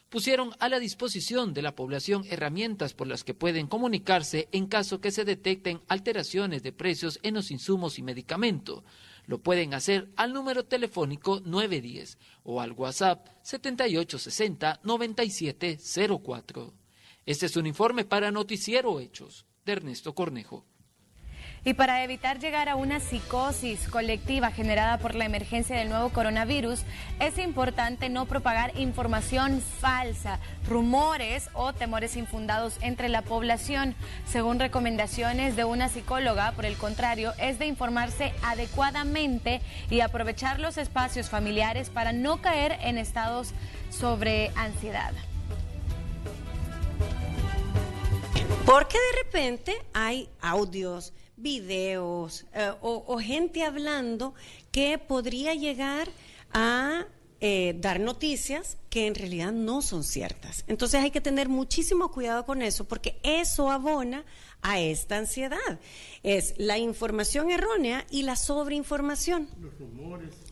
Pusieron a la disposición de la población herramientas por las que pueden comunicarse en caso que se detecten alteraciones de precios en los insumos y medicamentos. Lo pueden hacer al número telefónico 910 o al WhatsApp 7860-9704. Este es un informe para Noticiero Hechos de Ernesto Cornejo. Y para evitar llegar a una psicosis colectiva generada por la emergencia del nuevo coronavirus, es importante no propagar información falsa, rumores o temores infundados entre la población. Según recomendaciones de una psicóloga, por el contrario, es de informarse adecuadamente y aprovechar los espacios familiares para no caer en estados sobre ansiedad. Porque de repente hay audios, videos o gente hablando que podría llegar a dar noticias que en realidad no son ciertas. Entonces hay que tener muchísimo cuidado con eso, porque eso abona a esta ansiedad. Es la información errónea y la sobreinformación.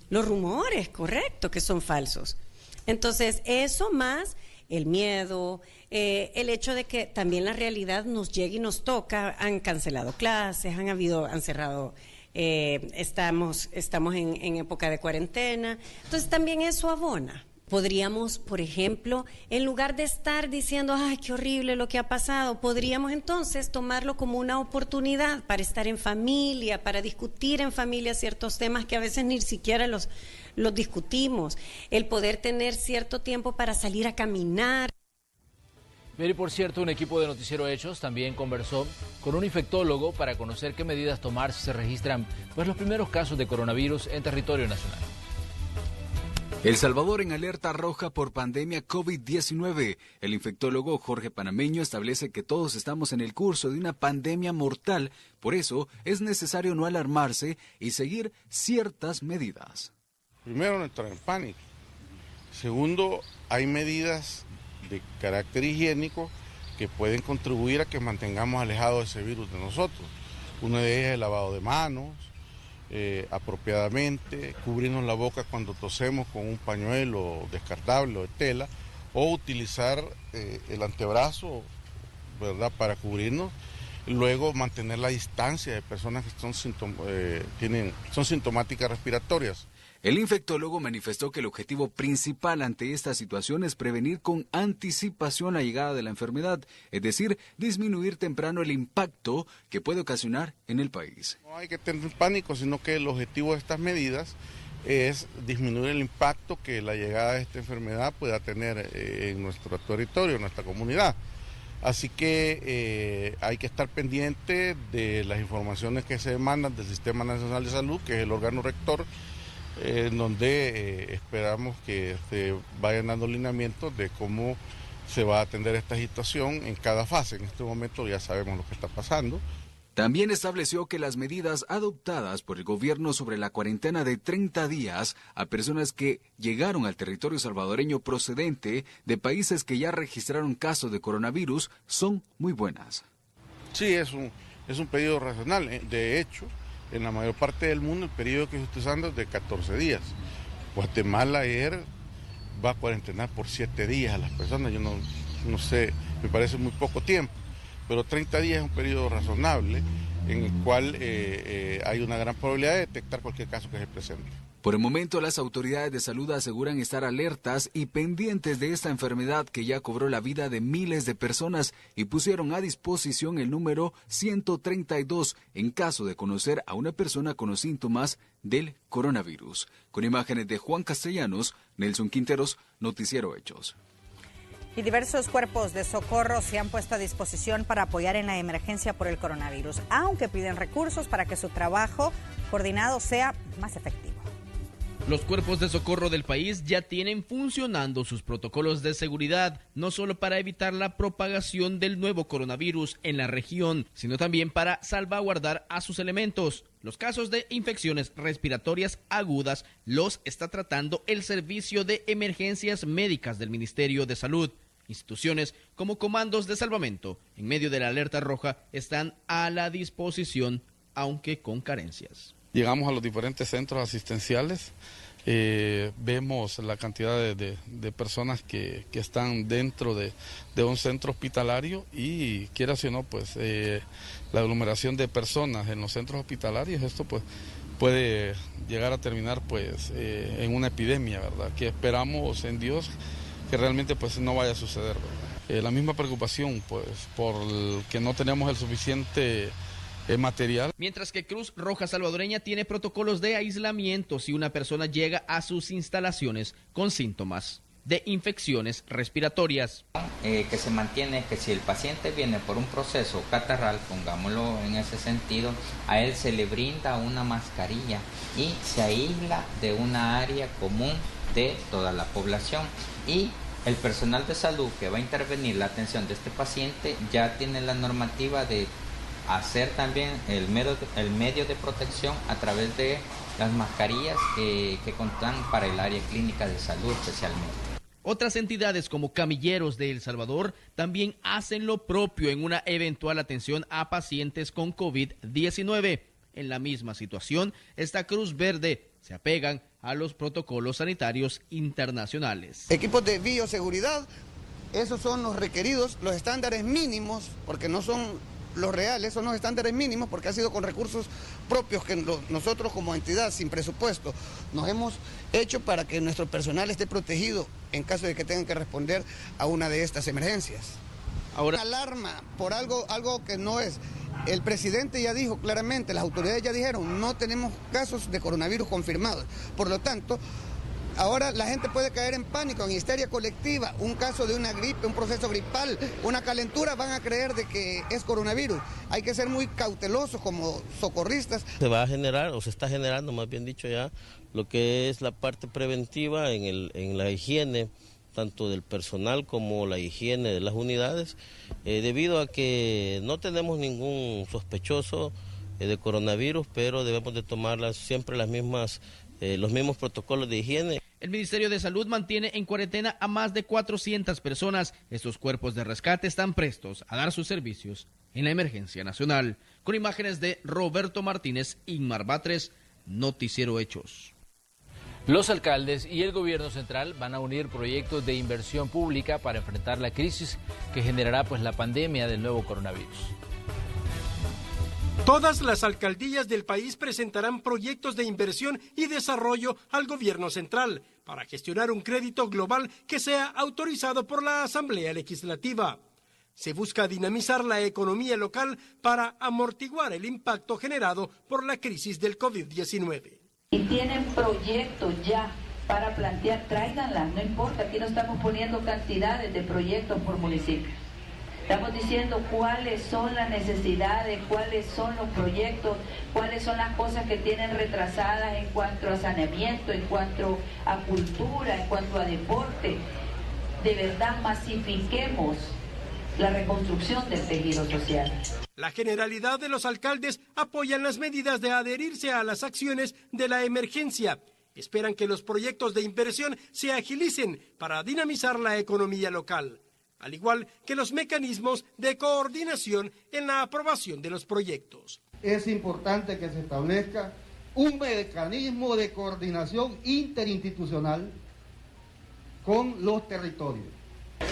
Los rumores, correcto, que son falsos. Entonces eso más el miedo, el hecho de que también la realidad nos llegue y nos toca. Han cancelado clases, han cerrado, estamos en época de cuarentena, entonces también eso abona. Podríamos, por ejemplo, en lugar de estar diciendo, ay, qué horrible lo que ha pasado, podríamos entonces tomarlo como una oportunidad para estar en familia, para discutir en familia ciertos temas que a veces ni siquiera los discutimos, el poder tener cierto tiempo para salir a caminar. Mire, por cierto, un equipo de Noticiero Hechos también conversó con un infectólogo para conocer qué medidas tomar si se registran los primeros casos de coronavirus en territorio nacional. El Salvador en alerta roja por pandemia COVID-19. El infectólogo Jorge Panameño establece que todos estamos en el curso de una pandemia mortal, por eso es necesario no alarmarse y seguir ciertas medidas. Primero, no entrar en pánico. Segundo, hay medidas de carácter higiénico que pueden contribuir a que mantengamos alejado ese virus de nosotros. Una de ellas es el lavado de manos, apropiadamente, cubrirnos la boca cuando tosemos con un pañuelo descartable o de tela, o utilizar el antebrazo, ¿verdad?, para cubrirnos. Luego mantener la distancia de personas que son sintomáticas respiratorias. El infectólogo manifestó que el objetivo principal ante esta situación es prevenir con anticipación la llegada de la enfermedad, es decir, disminuir temprano el impacto que puede ocasionar en el país. No hay que tener pánico, sino que el objetivo de estas medidas es disminuir el impacto que la llegada de esta enfermedad pueda tener en nuestro territorio, en nuestra comunidad. Así que hay que estar pendiente de las informaciones que se demandan del Sistema Nacional de Salud, que es el órgano rector, en donde esperamos que se vayan dando lineamientos de cómo se va a atender esta situación en cada fase. En este momento ya sabemos lo que está pasando. También estableció que las medidas adoptadas por el gobierno sobre la cuarentena de 30 días a personas que llegaron al territorio salvadoreño procedente de países que ya registraron casos de coronavirus son muy buenas. Sí, es un periodo racional. De hecho, en la mayor parte del mundo el periodo que se está usando es de 14 días. Guatemala ayer va a cuarentenar por 7 días a las personas. Yo no sé, me parece muy poco tiempo. Pero 30 días es un periodo razonable en el cual hay una gran probabilidad de detectar cualquier caso que se presente. Por el momento, las autoridades de salud aseguran estar alertas y pendientes de esta enfermedad que ya cobró la vida de miles de personas y pusieron a disposición el número 132 en caso de conocer a una persona con los síntomas del coronavirus. Con imágenes de Juan Castellanos, Nelson Quinteros, Noticiero Hechos. Y diversos cuerpos de socorro se han puesto a disposición para apoyar en la emergencia por el coronavirus, aunque piden recursos para que su trabajo coordinado sea más efectivo. Los cuerpos de socorro del país ya tienen funcionando sus protocolos de seguridad, no solo para evitar la propagación del nuevo coronavirus en la región, sino también para salvaguardar a sus elementos. Los casos de infecciones respiratorias agudas los está tratando el Servicio de Emergencias Médicas del Ministerio de Salud. Instituciones como comandos de salvamento, en medio de la alerta roja, están a la disposición, aunque con carencias. Llegamos a los diferentes centros asistenciales, vemos la cantidad de personas que están dentro de un centro hospitalario y quieras o no, pues la aglomeración de personas en los centros hospitalarios, esto pues puede llegar a terminar pues en una epidemia, ¿verdad? Que esperamos en Dios que realmente pues no vaya a suceder, ¿verdad? La misma preocupación pues por que no tenemos el suficiente material. Mientras que Cruz Roja Salvadoreña tiene protocolos de aislamiento si una persona llega a sus instalaciones con síntomas de infecciones respiratorias. Que se mantiene que si el paciente viene por un proceso catarral, pongámoslo en ese sentido, a él se le brinda una mascarilla y se aísla de una área común de toda la población. Y el personal de salud que va a intervenir la atención de este paciente ya tiene la normativa de hacer también el medio de protección a través de las mascarillas que contan para el área clínica de salud especialmente. Otras entidades como Camilleros de El Salvador también hacen lo propio en una eventual atención a pacientes con COVID-19. En la misma situación está Cruz Verde. Se apegan a los protocolos sanitarios internacionales. Equipos de bioseguridad, esos son los requeridos, los estándares mínimos, porque no son los reales, son los estándares mínimos porque ha sido con recursos propios que nosotros como entidad sin presupuesto nos hemos hecho para que nuestro personal esté protegido en caso de que tengan que responder a una de estas emergencias. Ahora, alarma por algo que no es. El presidente ya dijo claramente, las autoridades ya dijeron, no tenemos casos de coronavirus confirmados. Por lo tanto, ahora la gente puede caer en pánico, en histeria colectiva, un caso de una gripe, un proceso gripal, una calentura, van a creer de que es coronavirus. Hay que ser muy cautelosos como socorristas. Se va a generar, o se está generando más bien dicho ya, lo que es la parte preventiva en la higiene, tanto del personal como la higiene de las unidades, debido a que no tenemos ningún sospechoso de coronavirus, pero debemos de tomar siempre los mismos protocolos de higiene. El Ministerio de Salud mantiene en cuarentena a más de 400 personas. Estos cuerpos de rescate están prestos a dar sus servicios en la emergencia nacional. Con imágenes de Roberto Martínez, Inmar Batres, Noticiero Hechos. Los alcaldes y el gobierno central van a unir proyectos de inversión pública para enfrentar la crisis que generará la pandemia del nuevo coronavirus. Todas las alcaldías del país presentarán proyectos de inversión y desarrollo al gobierno central para gestionar un crédito global que sea autorizado por la Asamblea Legislativa. Se busca dinamizar la economía local para amortiguar el impacto generado por la crisis del COVID-19. Y tienen proyectos ya para plantear, tráiganlas, no importa, aquí no estamos poniendo cantidades de proyectos por municipio. Estamos diciendo cuáles son las necesidades, cuáles son los proyectos, cuáles son las cosas que tienen retrasadas en cuanto a saneamiento, en cuanto a cultura, en cuanto a deporte. De verdad masifiquemos la reconstrucción del tejido social. La generalidad de los alcaldes apoyan las medidas de adherirse a las acciones de la emergencia. Esperan que los proyectos de inversión se agilicen para dinamizar la economía local, al igual que los mecanismos de coordinación en la aprobación de los proyectos. Es importante que se establezca un mecanismo de coordinación interinstitucional con los territorios.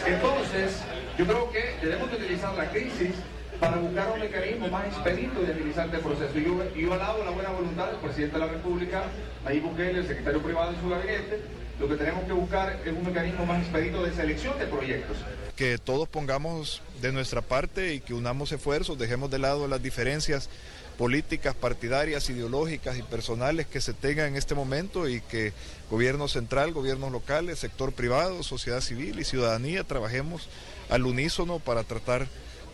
Entonces, yo creo que debemos utilizar la crisis para buscar un mecanismo más expedito y agilizante del proceso. Yo alabo la buena voluntad del presidente de la República, Nayib Bukele, el secretario privado de su gabinete. Lo que tenemos que buscar es un mecanismo más expedito de selección de proyectos. Que todos pongamos de nuestra parte y que unamos esfuerzos, dejemos de lado las diferencias políticas, partidarias, ideológicas y personales que se tengan en este momento y que gobierno central, gobiernos locales, sector privado, sociedad civil y ciudadanía trabajemos al unísono para tratar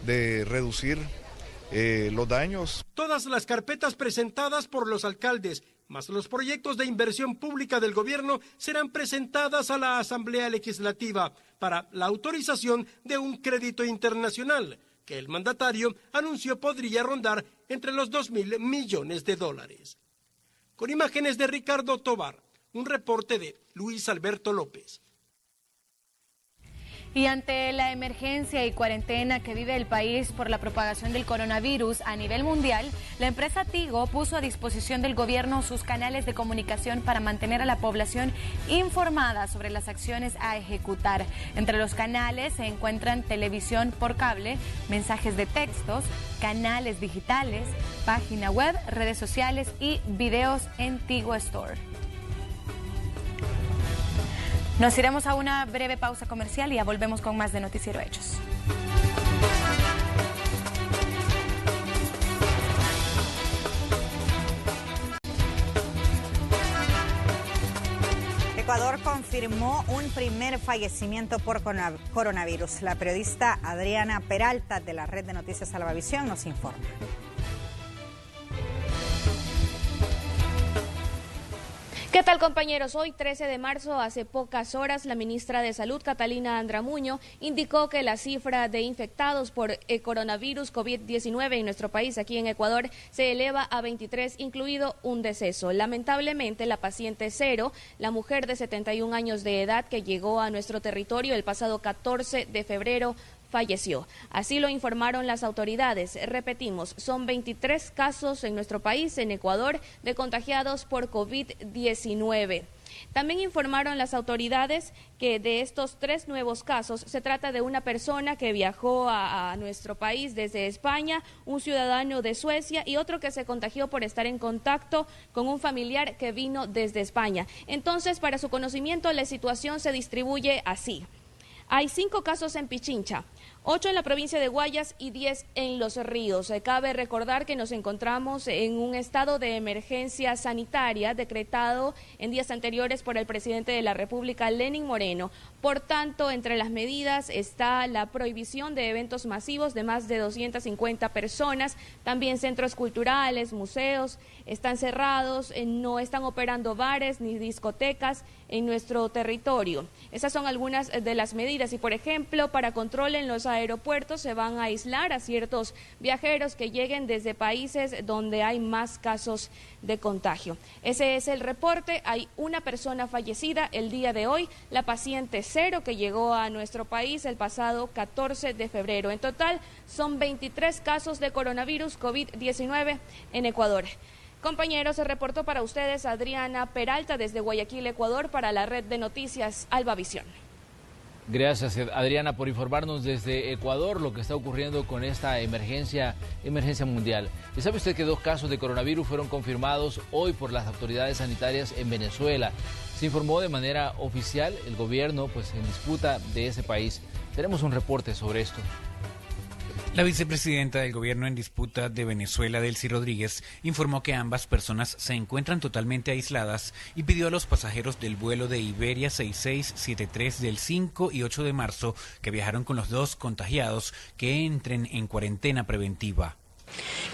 de reducir los daños. Todas las carpetas presentadas por los alcaldes, más los proyectos de inversión pública del gobierno, serán presentadas a la Asamblea Legislativa para la autorización de un crédito internacional que el mandatario anunció podría rondar entre los 2.000 millones de dólares. Con imágenes de Ricardo Tobar, un reporte de Luis Alberto López. Y ante la emergencia y cuarentena que vive el país por la propagación del coronavirus a nivel mundial, la empresa Tigo puso a disposición del gobierno sus canales de comunicación para mantener a la población informada sobre las acciones a ejecutar. Entre los canales se encuentran televisión por cable, mensajes de textos, canales digitales, página web, redes sociales y videos en Tigo Store. Nos iremos a una breve pausa comercial y ya volvemos con más de Noticiero Hechos. Ecuador confirmó un primer fallecimiento por coronavirus. La periodista Adriana Peralta de la red de noticias Salvavisión nos informa. ¿Qué tal, compañeros? Hoy, 13 de marzo, hace pocas horas, la ministra de Salud, Catalina Andramuño, indicó que la cifra de infectados por coronavirus COVID-19 en nuestro país, aquí en Ecuador, se eleva a 23, incluido un deceso. Lamentablemente, la paciente 0, la mujer de 71 años de edad que llegó a nuestro territorio el pasado 14 de febrero, falleció. Así lo informaron las autoridades. Repetimos, son 23 casos en nuestro país, en Ecuador, de contagiados por COVID-19. También informaron las autoridades que de estos 3 nuevos casos se trata de una persona que viajó a nuestro país desde España, un ciudadano de Suecia y otro que se contagió por estar en contacto con un familiar que vino desde España. Entonces, para su conocimiento, la situación se distribuye así. Hay 5 casos en Pichincha, 8 en la provincia de Guayas y 10 en Los Ríos. Cabe recordar que nos encontramos en un estado de emergencia sanitaria decretado en días anteriores por el presidente de la República, Lenín Moreno. Por tanto, entre las medidas está la prohibición de eventos masivos de más de 250 personas. También centros culturales, museos están cerrados, no están operando bares ni discotecas en nuestro territorio. Esas son algunas de las medidas y, por ejemplo, para control en los aeropuertos se van a aislar a ciertos viajeros que lleguen desde países donde hay más casos de contagio. Ese es el reporte. Hay una persona fallecida el día de hoy, la paciente 0 que llegó a nuestro país el pasado 14 de febrero. En total son 23 casos de coronavirus COVID-19 en Ecuador. Compañeros, se reportó para ustedes Adriana Peralta desde Guayaquil, Ecuador, para la red de noticias Albavisión. Gracias, Adriana, por informarnos desde Ecuador lo que está ocurriendo con esta emergencia mundial. ¿Y sabe usted que 2 casos de coronavirus fueron confirmados hoy por las autoridades sanitarias en Venezuela? Se informó de manera oficial el gobierno en disputa de ese país. Tenemos un reporte sobre esto. La vicepresidenta del gobierno en disputa de Venezuela, Delcy Rodríguez, informó que ambas personas se encuentran totalmente aisladas y pidió a los pasajeros del vuelo de Iberia 6673 del 5 y 8 de marzo que viajaron con los 2 contagiados que entren en cuarentena preventiva.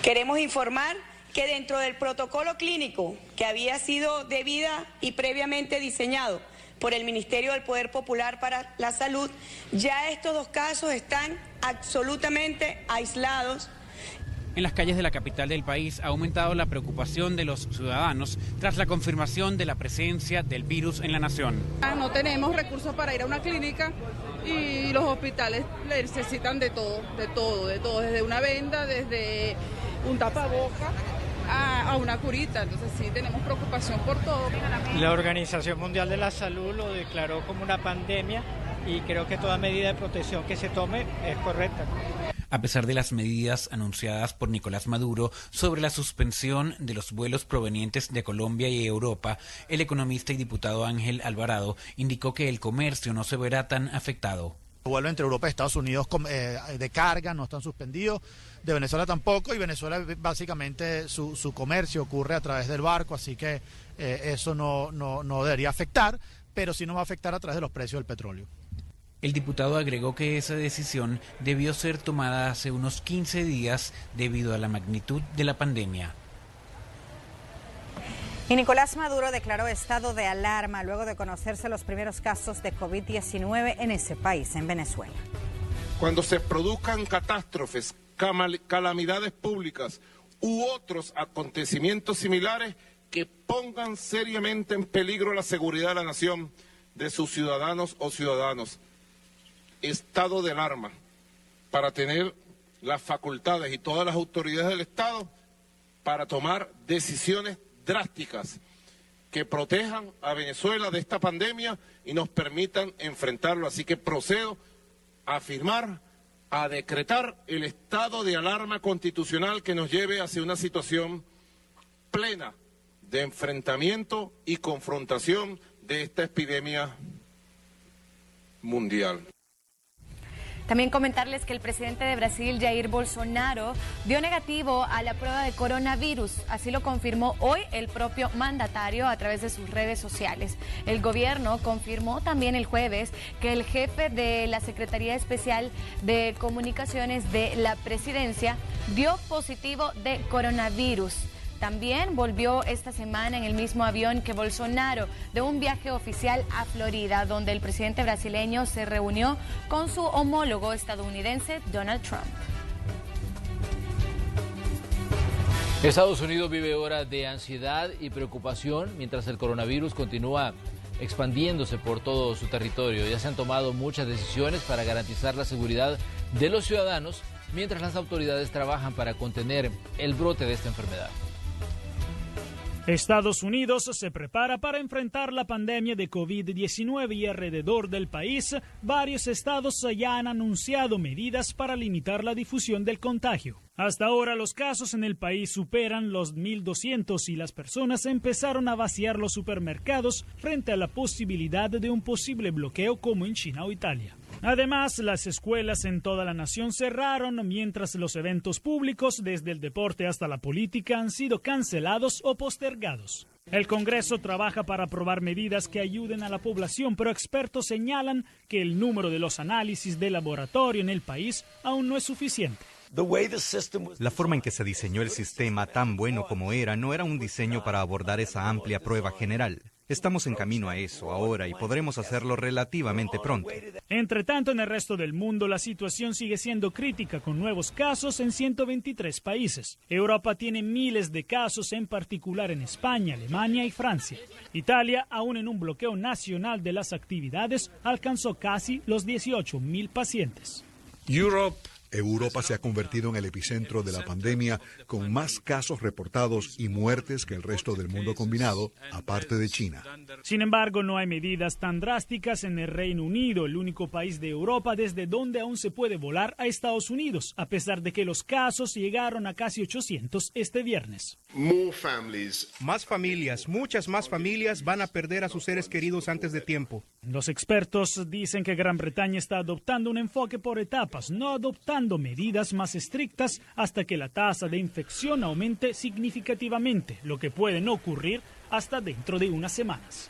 Queremos informar que dentro del protocolo clínico que había sido debida y previamente diseñado por el Ministerio del Poder Popular para la Salud, ya estos 2 casos están absolutamente aislados. En las calles de la capital del país ha aumentado la preocupación de los ciudadanos tras la confirmación de la presencia del virus en la nación. No tenemos recursos para ir a una clínica y los hospitales necesitan de todo, desde una venda, desde un tapaboca a una curita, entonces sí tenemos preocupación por todo. La Organización Mundial de la Salud lo declaró como una pandemia y creo que toda medida de protección que se tome es correcta. A pesar de las medidas anunciadas por Nicolás Maduro sobre la suspensión de los vuelos provenientes de Colombia y Europa, el economista y diputado Ángel Alvarado indicó que el comercio no se verá tan afectado. Los vuelos entre Europa y Estados Unidos de carga no están suspendidos, de Venezuela tampoco, y Venezuela básicamente su comercio ocurre a través del barco, así que eso no debería afectar, pero sí nos va a afectar a través de los precios del petróleo. El diputado agregó que esa decisión debió ser tomada hace unos 15 días debido a la magnitud de la pandemia. Y Nicolás Maduro declaró estado de alarma luego de conocerse los primeros casos de COVID-19 en ese país, en Venezuela. Cuando se produzcan catástrofes, calamidades públicas u otros acontecimientos similares que pongan seriamente en peligro la seguridad de la nación, de sus ciudadanos o ciudadanos, estado de alarma para tener las facultades y todas las autoridades del Estado para tomar decisiones drásticas que protejan a Venezuela de esta pandemia y nos permitan enfrentarlo. Así que procedo a firmar, a decretar el estado de alarma constitucional que nos lleve hacia una situación plena de enfrentamiento y confrontación de esta epidemia mundial. También comentarles que el presidente de Brasil, Jair Bolsonaro, dio negativo a la prueba de coronavirus. Así lo confirmó hoy el propio mandatario a través de sus redes sociales. El gobierno confirmó también el jueves que el jefe de la Secretaría Especial de Comunicaciones de la Presidencia dio positivo de coronavirus. También volvió esta semana en el mismo avión que Bolsonaro de un viaje oficial a Florida, donde el presidente brasileño se reunió con su homólogo estadounidense, Donald Trump. Estados Unidos vive horas de ansiedad y preocupación mientras el coronavirus continúa expandiéndose por todo su territorio. Ya se han tomado muchas decisiones para garantizar la seguridad de los ciudadanos, mientras las autoridades trabajan para contener el brote de esta enfermedad. Estados Unidos se prepara para enfrentar la pandemia de COVID-19 y alrededor del país, varios estados ya han anunciado medidas para limitar la difusión del contagio. Hasta ahora los casos en el país superan los 1.200 y las personas empezaron a vaciar los supermercados frente a la posibilidad de un posible bloqueo como en China o Italia. Además, las escuelas en toda la nación cerraron, mientras los eventos públicos, desde el deporte hasta la política, han sido cancelados o postergados. El Congreso trabaja para aprobar medidas que ayuden a la población, pero expertos señalan que el número de los análisis de laboratorio en el país aún no es suficiente. La forma en que se diseñó el sistema, tan bueno como era, no era un diseño para abordar esa amplia prueba general. Estamos en camino a eso ahora y podremos hacerlo relativamente pronto. Entre tanto, en el resto del mundo la situación sigue siendo crítica, con nuevos casos en 123 países. Europa tiene miles de casos, en particular en España, Alemania y Francia. Italia, aún en un bloqueo nacional de las actividades, alcanzó casi los 18.000 pacientes. Europa se ha convertido en el epicentro de la pandemia, con más casos reportados y muertes que el resto del mundo combinado, aparte de China. Sin embargo, no hay medidas tan drásticas en el Reino Unido, el único país de Europa desde donde aún se puede volar a Estados Unidos, a pesar de que los casos llegaron a casi 800 este viernes. Más familias, muchas más familias van a perder a sus seres queridos antes de tiempo. Los expertos dicen que Gran Bretaña está adoptando un enfoque por etapas, no adoptando medidas más estrictas hasta que la tasa de infección aumente significativamente, lo que puede no ocurrir hasta dentro de unas semanas.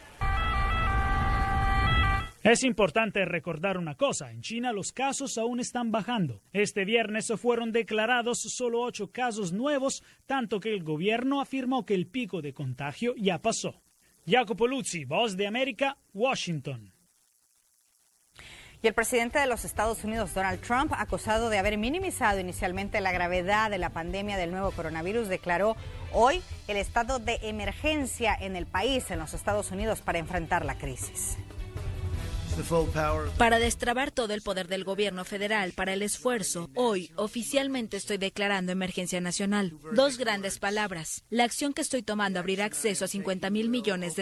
Es importante recordar una cosa, en China los casos aún están bajando. Este viernes fueron declarados solo 8 casos nuevos, tanto que el gobierno afirmó que el pico de contagio ya pasó. Jacopo Luzzi, Voz de América, Washington. Y el presidente de los Estados Unidos, Donald Trump, acusado de haber minimizado inicialmente la gravedad de la pandemia del nuevo coronavirus, declaró hoy el estado de emergencia en el país, en los Estados Unidos, para enfrentar la crisis. Para destrabar todo el poder del gobierno federal para el esfuerzo, hoy oficialmente estoy declarando emergencia nacional. 2 grandes palabras. La acción que estoy tomando abrirá acceso a $50.000 millones.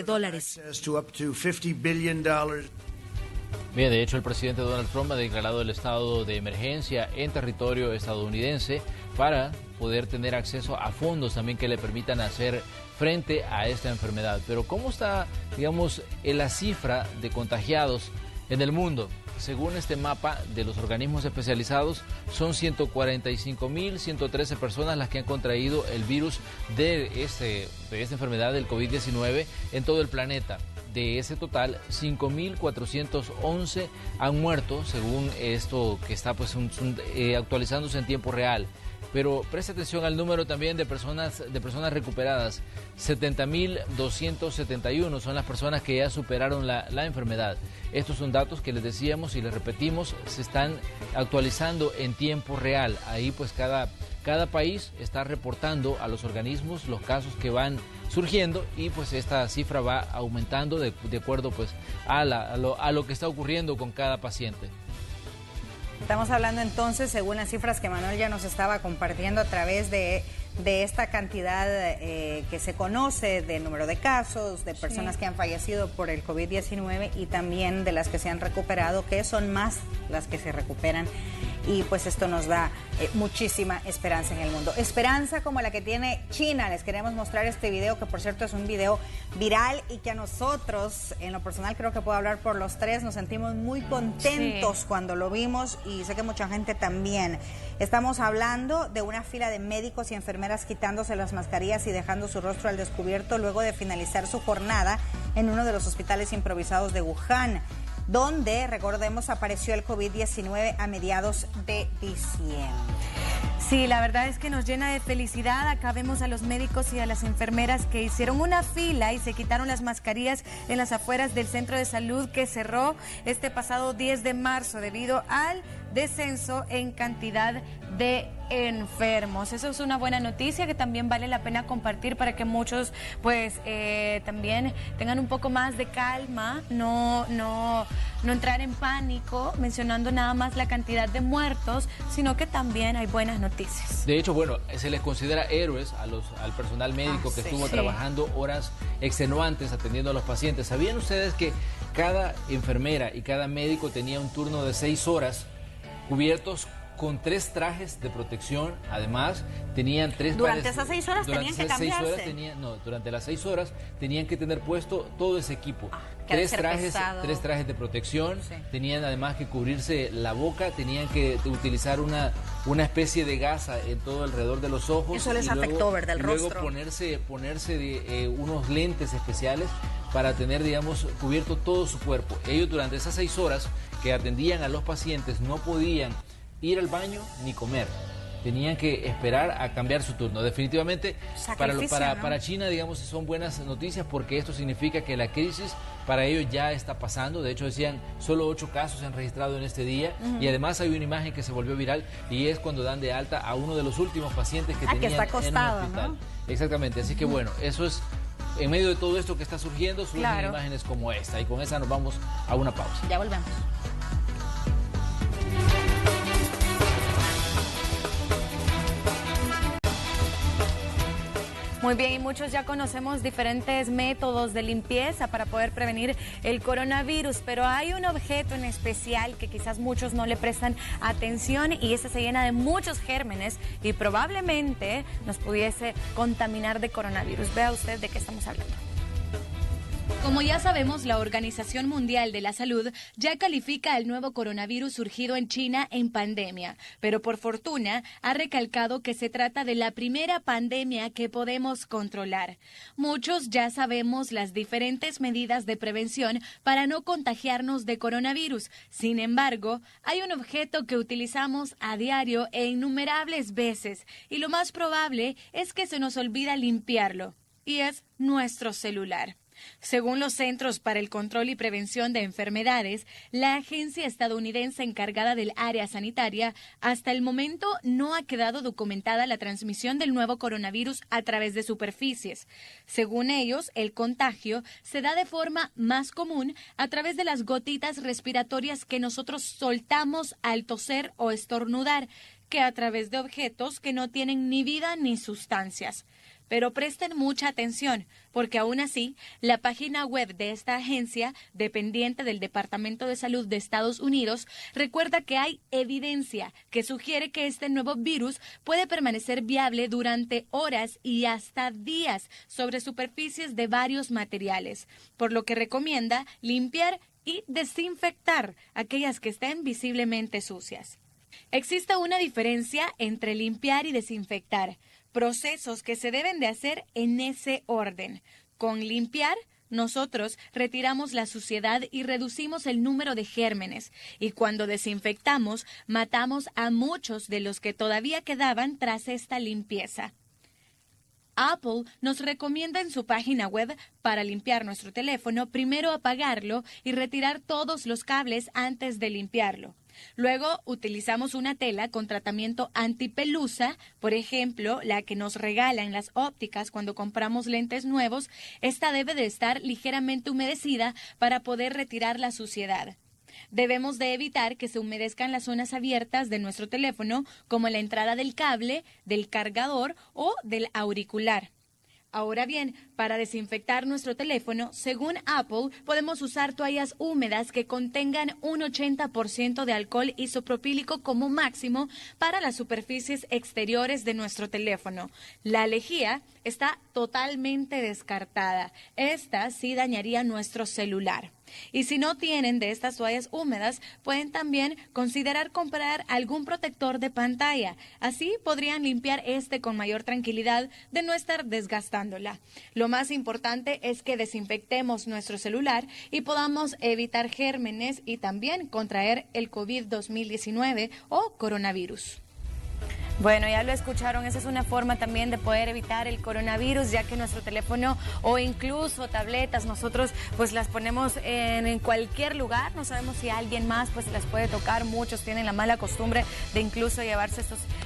Bien, de hecho el presidente Donald Trump ha declarado el estado de emergencia en territorio estadounidense para poder tener acceso a fondos también que le permitan hacer frente a esta enfermedad. Pero ¿cómo está, digamos, la cifra de contagiados en el mundo? Según este mapa de los organismos especializados, son 145.113 personas las que han contraído el virus de esta enfermedad del COVID-19 en todo el planeta. De ese total, 5.411 han muerto, según esto que está actualizándose en tiempo real. Pero preste atención al número también de personas recuperadas. 70.271 son las personas que ya superaron la enfermedad. Estos son datos que les decíamos y les repetimos, se están actualizando en tiempo real. Ahí pues cada país está reportando a los organismos los casos que van surgiendo y pues esta cifra va aumentando de acuerdo pues a lo que está ocurriendo con cada paciente. Estamos hablando entonces, según las cifras que Manuel ya nos estaba compartiendo a través de esta cantidad que se conoce de número de casos, de personas que han fallecido por el COVID-19 y también de las que se han recuperado, que son más las que se recuperan. Y pues esto nos da muchísima esperanza en el mundo. Esperanza como la que tiene China. Les queremos mostrar este video, que por cierto es un video viral y que a nosotros, en lo personal creo que puedo hablar por los tres, nos sentimos muy contentos cuando lo vimos y sé que mucha gente también. Estamos hablando de una fila de médicos y enfermeras quitándose las mascarillas y dejando su rostro al descubierto luego de finalizar su jornada en uno de los hospitales improvisados de Wuhan, donde, recordemos, apareció el COVID-19 a mediados de diciembre. Sí, la verdad es que nos llena de felicidad. Acá vemos a los médicos y a las enfermeras que hicieron una fila y se quitaron las mascarillas en las afueras del centro de salud que cerró este pasado 10 de marzo debido al descenso en cantidad de enfermos. Eso es una buena noticia que también vale la pena compartir para que muchos pues también tengan un poco más de calma, no entrar en pánico mencionando nada más la cantidad de muertos, sino que también hay buenas noticias. De hecho, bueno, se les considera héroes al personal médico que estuvo trabajando horas extenuantes atendiendo a los pacientes. ¿Sabían ustedes que cada enfermera y cada médico tenía un turno de 6 horas cubiertos con 3 trajes de protección? Además, tenían 3 Durante esas 6 horas tenían que cambiarse. Durante las 6 horas tenían que tener puesto todo ese equipo. 3 trajes de protección, tenían además que cubrirse la boca, tenían que utilizar una especie de gasa en todo alrededor de los ojos. Eso les afectó, ¿verdad? El rostro. Luego ponerse unos lentes especiales para tener, digamos, cubierto todo su cuerpo. Ellos durante esas 6 horas que atendían a los pacientes no podían ir al baño ni comer. Tenían que esperar a cambiar su turno. Definitivamente, para China, digamos, son buenas noticias porque esto significa que la crisis para ellos ya está pasando. De hecho, decían, solo 8 casos se han registrado en este día. Y además hay una imagen que se volvió viral y es cuando dan de alta a uno de los últimos pacientes que tenían que está acostado, en un hospital. ¿no? Exactamente. Así que bueno, eso es, en medio de todo esto que está surgiendo, surgen imágenes como esta. Y con esa nos vamos a una pausa. Ya volvemos. Muy bien, y muchos ya conocemos diferentes métodos de limpieza para poder prevenir el coronavirus, pero hay un objeto en especial que quizás muchos no le prestan atención y ese se llena de muchos gérmenes y probablemente nos pudiese contaminar de coronavirus. Vea usted de qué estamos hablando. Como ya sabemos, la Organización Mundial de la Salud ya califica el nuevo coronavirus surgido en China en pandemia, pero por fortuna ha recalcado que se trata de la primera pandemia que podemos controlar. Muchos ya sabemos las diferentes medidas de prevención para no contagiarnos de coronavirus. Sin embargo, hay un objeto que utilizamos a diario e innumerables veces y lo más probable es que se nos olvida limpiarlo, y es nuestro celular. Según los Centros para el Control y Prevención de Enfermedades, la agencia estadounidense encargada del área sanitaria, hasta el momento no ha quedado documentada la transmisión del nuevo coronavirus a través de superficies. Según ellos, el contagio se da de forma más común a través de las gotitas respiratorias que nosotros soltamos al toser o estornudar, que a través de objetos que no tienen ni vida ni sustancias. Pero presten mucha atención, porque aún así, la página web de esta agencia, dependiente del Departamento de Salud de Estados Unidos, recuerda que hay evidencia que sugiere que este nuevo virus puede permanecer viable durante horas y hasta días sobre superficies de varios materiales, por lo que recomienda limpiar y desinfectar aquellas que estén visiblemente sucias. Existe una diferencia entre limpiar y desinfectar, procesos que se deben de hacer en ese orden. Con limpiar, nosotros retiramos la suciedad y reducimos el número de gérmenes, y cuando desinfectamos, matamos a muchos de los que todavía quedaban tras esta limpieza. Apple nos recomienda en su página web para limpiar nuestro teléfono, primero apagarlo y retirar todos los cables antes de limpiarlo. Luego utilizamos una tela con tratamiento antipelusa, por ejemplo, la que nos regalan las ópticas cuando compramos lentes nuevos. Esta debe de estar ligeramente humedecida para poder retirar la suciedad. Debemos de evitar que se humedezcan las zonas abiertas de nuestro teléfono, como la entrada del cable, del cargador o del auricular. Ahora bien, para desinfectar nuestro teléfono, según Apple, podemos usar toallas húmedas que contengan un 80% de alcohol isopropílico como máximo para las superficies exteriores de nuestro teléfono. La lejía está totalmente descartada. Esta sí dañaría nuestro celular. Y si no tienen de estas toallas húmedas, pueden también considerar comprar algún protector de pantalla. Así podrían limpiar con mayor tranquilidad de no estar desgastándola. Lo más importante es que desinfectemos nuestro celular y podamos evitar gérmenes y también contraer el COVID-2019 o coronavirus. Bueno, ya lo escucharon, esa es una forma también de poder evitar el coronavirus, ya que nuestro teléfono o incluso tabletas, nosotros pues las ponemos en cualquier lugar, no sabemos si alguien más pues las puede tocar. Muchos tienen la mala costumbre de incluso llevarse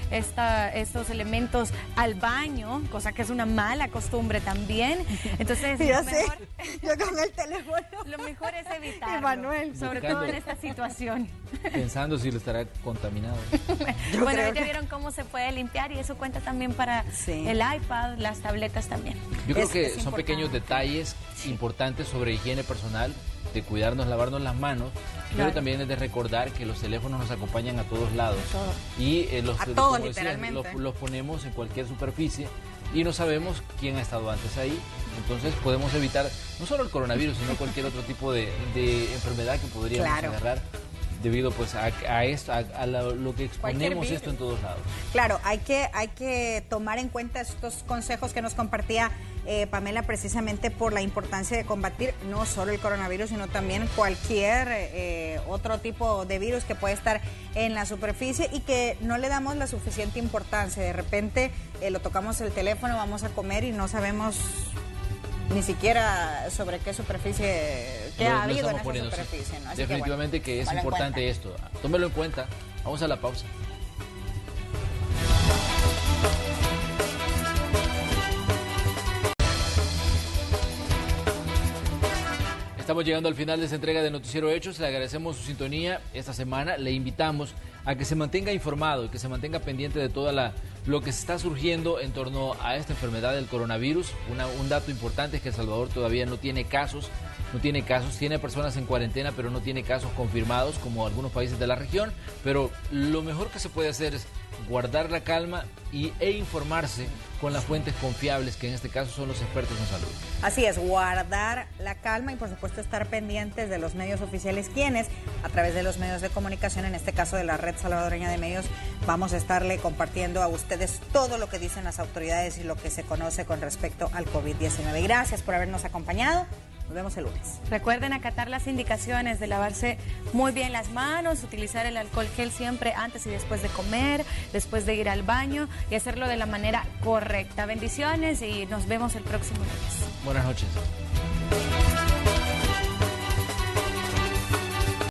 estos elementos al baño, cosa que es una mala costumbre también. Entonces, yo con el teléfono. Lo mejor es evitarlo, Manuel, sobre todo en esta situación. Pensando si lo estará contaminado. Bueno, ya vieron cómo se puede limpiar y eso cuenta también para el iPad, las tabletas también. Yo creo que son pequeños detalles importantes sobre higiene personal, de cuidarnos, lavarnos las manos, pero también es de recordar que los teléfonos nos acompañan a todos lados. Y los ponemos en cualquier superficie y no sabemos quién ha estado antes ahí. Entonces podemos evitar no solo el coronavirus, sino cualquier otro tipo de enfermedad que podríamos agarrar debido pues a lo que exponemos esto en todos lados. Claro, hay que tomar en cuenta estos consejos que nos compartía Pamela, precisamente por la importancia de combatir no solo el coronavirus, sino también cualquier otro tipo de virus que puede estar en la superficie y que no le damos la suficiente importancia. De repente lo tocamos el teléfono, vamos a comer y no sabemos ni siquiera sobre qué superficie, qué ha habido en esa superficie, ¿no? Así definitivamente que es importante esto. Tómelo en cuenta. Vamos a la pausa. Estamos llegando al final de esta entrega de Noticiero Hechos. Le agradecemos su sintonía esta semana. Le invitamos a que se mantenga informado y que se mantenga pendiente de toda lo que se está surgiendo en torno a esta enfermedad del coronavirus. Un dato importante es que El Salvador todavía no tiene casos, tiene personas en cuarentena, pero no tiene casos confirmados como algunos países de la región. Pero lo mejor que se puede hacer es guardar la calma e informarse con las fuentes confiables, que en este caso son los expertos en salud. Así es, guardar la calma y por supuesto estar pendientes de los medios oficiales, quienes a través de los medios de comunicación, en este caso de la Red Salvadoreña de Medios, vamos a estarle compartiendo a ustedes todo lo que dicen las autoridades y lo que se conoce con respecto al COVID-19. Gracias por habernos acompañado. Nos vemos el lunes. Recuerden acatar las indicaciones de lavarse muy bien las manos, utilizar el alcohol gel siempre antes y después de comer, después de ir al baño y hacerlo de la manera correcta. Bendiciones y nos vemos el próximo lunes. Buenas noches.